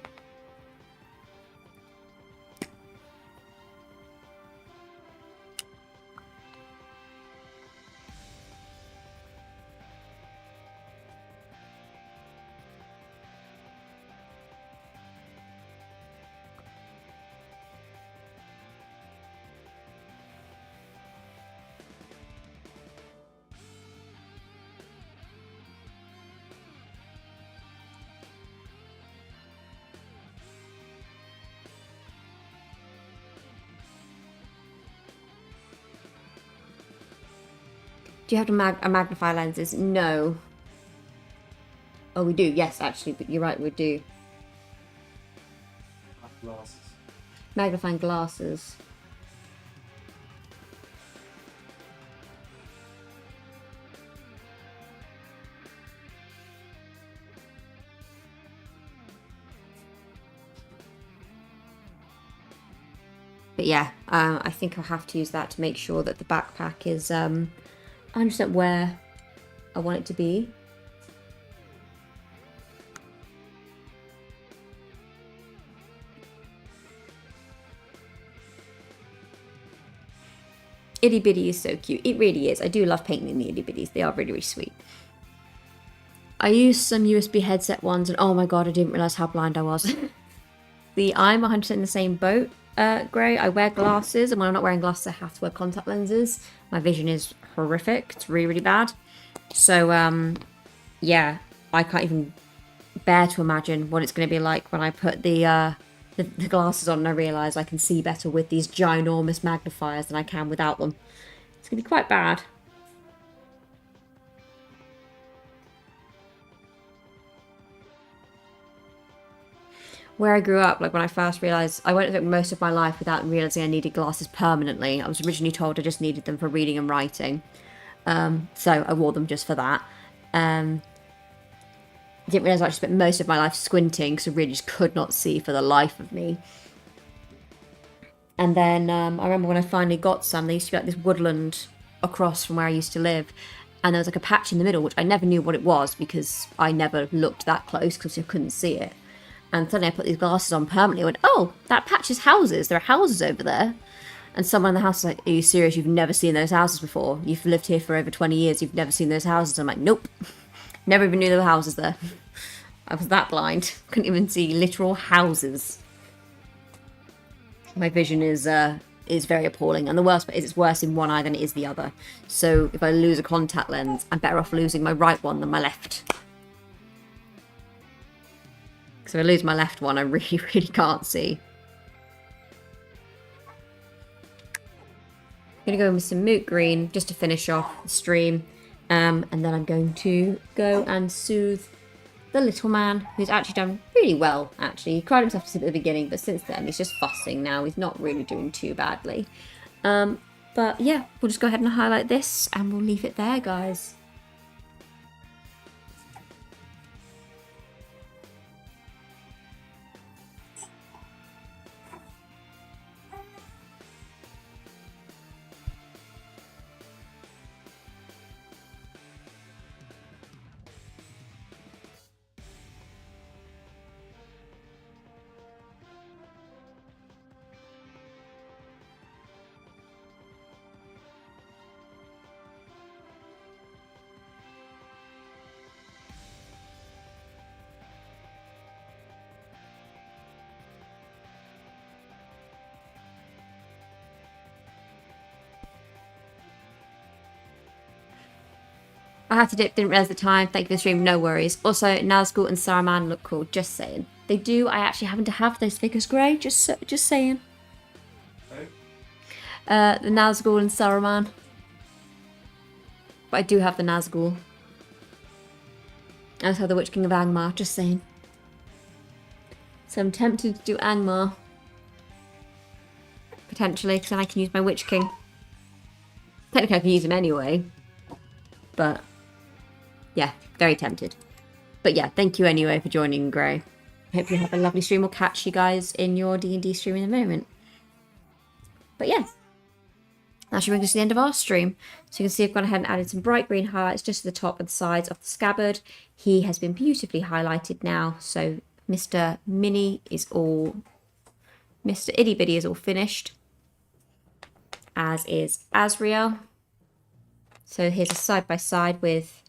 do you have a magnify lenses? No. Oh, we do. Yes, actually, but you're right, we do. Glasses. Magnifying glasses. But yeah, I think I'll have to use that to make sure that the backpack is 100% where I want it to be. Itty Bitty is so cute. It really is. I do love painting the Itty Bitties. They are really, really sweet. I used some USB headset ones, and oh my god, I didn't realise how blind I was. I'm 100% in the same boat, Gray. I wear glasses, and when I'm not wearing glasses, I have to wear contact lenses. My vision is horrific. It's really, really bad. So, yeah, I can't even bear to imagine what it's going to be like when I put the glasses on and I realise I can see better with these ginormous magnifiers than I can without them. It's going to be quite bad. Where I grew up, like when I first realised, I went through most of my life without realising I needed glasses permanently. I was originally told I just needed them for reading and writing. So I wore them just for that. Didn't realise I actually spent most of my life squinting because I really just could not see for the life of me. And then I remember when I finally got some, there used to be like this woodland across from where I used to live. And there was like a patch in the middle, which I never knew what it was because I never looked that close because I couldn't see it. And suddenly I put these glasses on permanently and went, oh, that patch is houses. There are houses over there. And someone in the house was like, are you serious? You've never seen those houses before. You've lived here for over 20 years. You've never seen those houses. I'm like, nope. Never even knew there were houses there. I was that blind. Couldn't even see literal houses. My vision is very appalling. And the worst part is it's worse in one eye than it is the other. So if I lose a contact lens, I'm better off losing my right one than my left. So if I lose my left one, I really, really can't see. I'm going to go in with some Moot Green just to finish off the stream. And then I'm going to go and soothe the little man, who's actually done really well, actually. He cried himself to sleep at the beginning, but since then he's just fussing now. He's not really doing too badly. But yeah, we'll just go ahead and highlight this and we'll leave it there, guys. I had to dip, didn't realise the time. Thank you for the stream, no worries. Also, Nazgul and Saruman look cool, just saying. They do, I actually happen to have those figures, Grey, just saying. The Nazgul and Saruman. But I do have the Nazgul. I also have the Witch King of Angmar, just saying. So I'm tempted to do Angmar. Potentially, because then I can use my Witch King. Technically I can use him anyway. But, yeah, very tempted. But yeah, thank you anyway for joining, Grey. Hope you have a lovely stream. We'll catch you guys in your D&D stream in a moment. But yeah. That should bring us to the end of our stream. So you can see I've gone ahead and added some bright green highlights just to the top and sides of the scabbard. He has been beautifully highlighted now. So Mr. Mini is all... Mr. Itty Bitty is all finished. As is Azreal. So here's a side-by-side with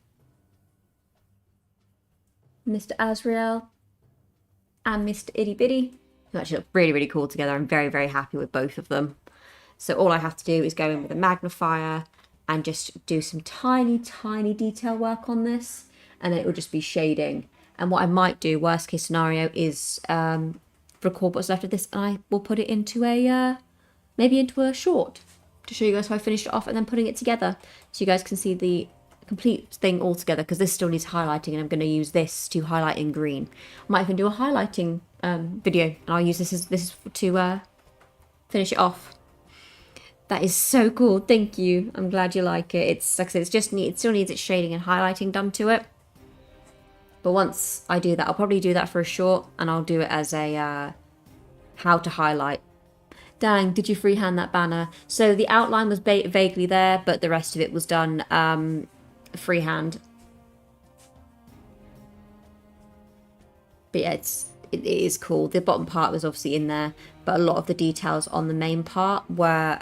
Mr. Azreal and Mr. Itty Bitty. They actually look really, really cool together. I'm very, very happy with both of them. So all I have to do is go in with a magnifier and just do some tiny, tiny detail work on this. And it will just be shading. And what I might do, worst case scenario, is record what's left of this. And I will put it into a, maybe into a short to show you guys how I finished it off and then putting it together. So you guys can see the complete thing all together, because this still needs highlighting and I'm going to use this to highlight in green. I might even do a highlighting video and I'll use this to finish it off. That is so cool. Thank you. I'm glad you like it. It's like I said, it still needs its shading and highlighting done to it. But once I do that, I'll probably do that for a short, and I'll do it as a how to highlight. Dang, did you freehand that banner? So the outline was vaguely there, but the rest of it was done freehand. But yeah, it is cool. The bottom part was obviously in there, but a lot of the details on the main part were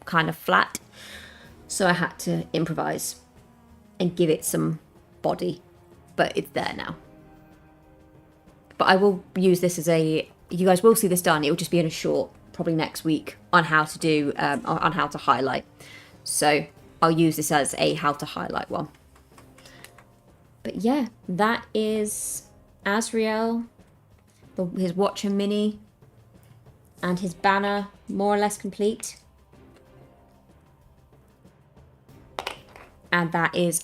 kind of flat. So I had to improvise and give it some body, but it's there now. But I will use this as you guys will see this done. It will just be in a short, probably next week, on how to do, on how to highlight. So I'll use this as a how to highlight one. But yeah, that is Azreal, his Watcher Mini, and his banner more or less complete. And that is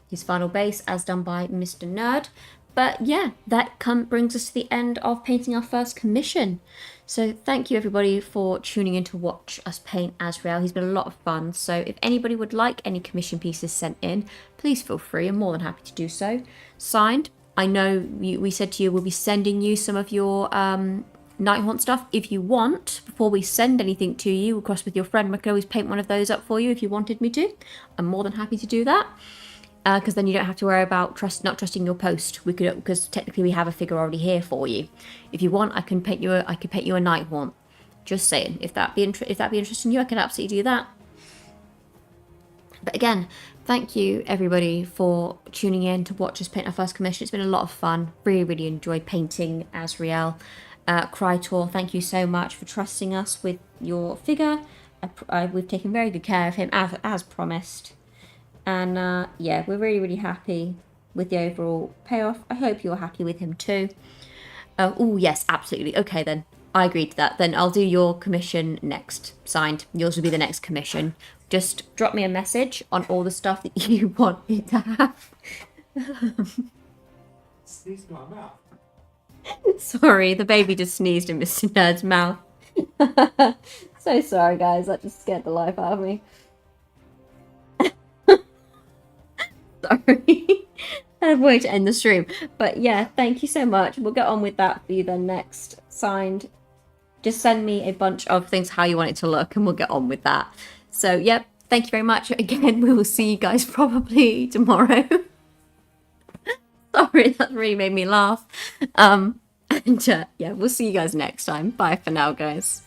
his final base as done by Mr. Nerd. But yeah, that brings us to the end of painting our first commission. So thank you everybody for tuning in to watch us paint Azreal. He's been a lot of fun. So if anybody would like any commission pieces sent in, please feel free. I'm more than happy to do so. Signed, I know we said to you we'll be sending you some of your Nighthaunt stuff. If you want, before we send anything to you, across with your friend, I could always paint one of those up for you if you wanted me to. I'm more than happy to do that. Because then you don't have to worry about not trusting your post. We could, because technically we have a figure already here for you. If you want, I could paint you a Nighthaunt. Just saying, if that be interesting to you, I can absolutely do that. But again, thank you everybody for tuning in to watch us paint our first commission. It's been a lot of fun. Really, really enjoyed painting Azreal. Krytor, thank you so much for trusting us with your figure. We've taken very good care of him as promised. And yeah, we're really, really happy with the overall payoff. I hope you're happy with him too. Oh, yes, absolutely. Okay, then. I agree to that. Then I'll do your commission next. Signed. Yours will be the next commission. Just drop me a message on all the stuff that you want me to have. Sneezed in my mouth. Sorry, the baby just sneezed in Mr. Nerd's mouth. So sorry, guys. That just scared the life out of me. Sorry. I have a way to end the stream. But yeah, thank you so much. We'll get on with that for you then next. Signed. Just send me a bunch of things how you want it to look and we'll get on with that. So yep, thank you very much. Again, we will see you guys probably tomorrow. Sorry, that really made me laugh. And yeah, we'll see you guys next time. Bye for now, guys.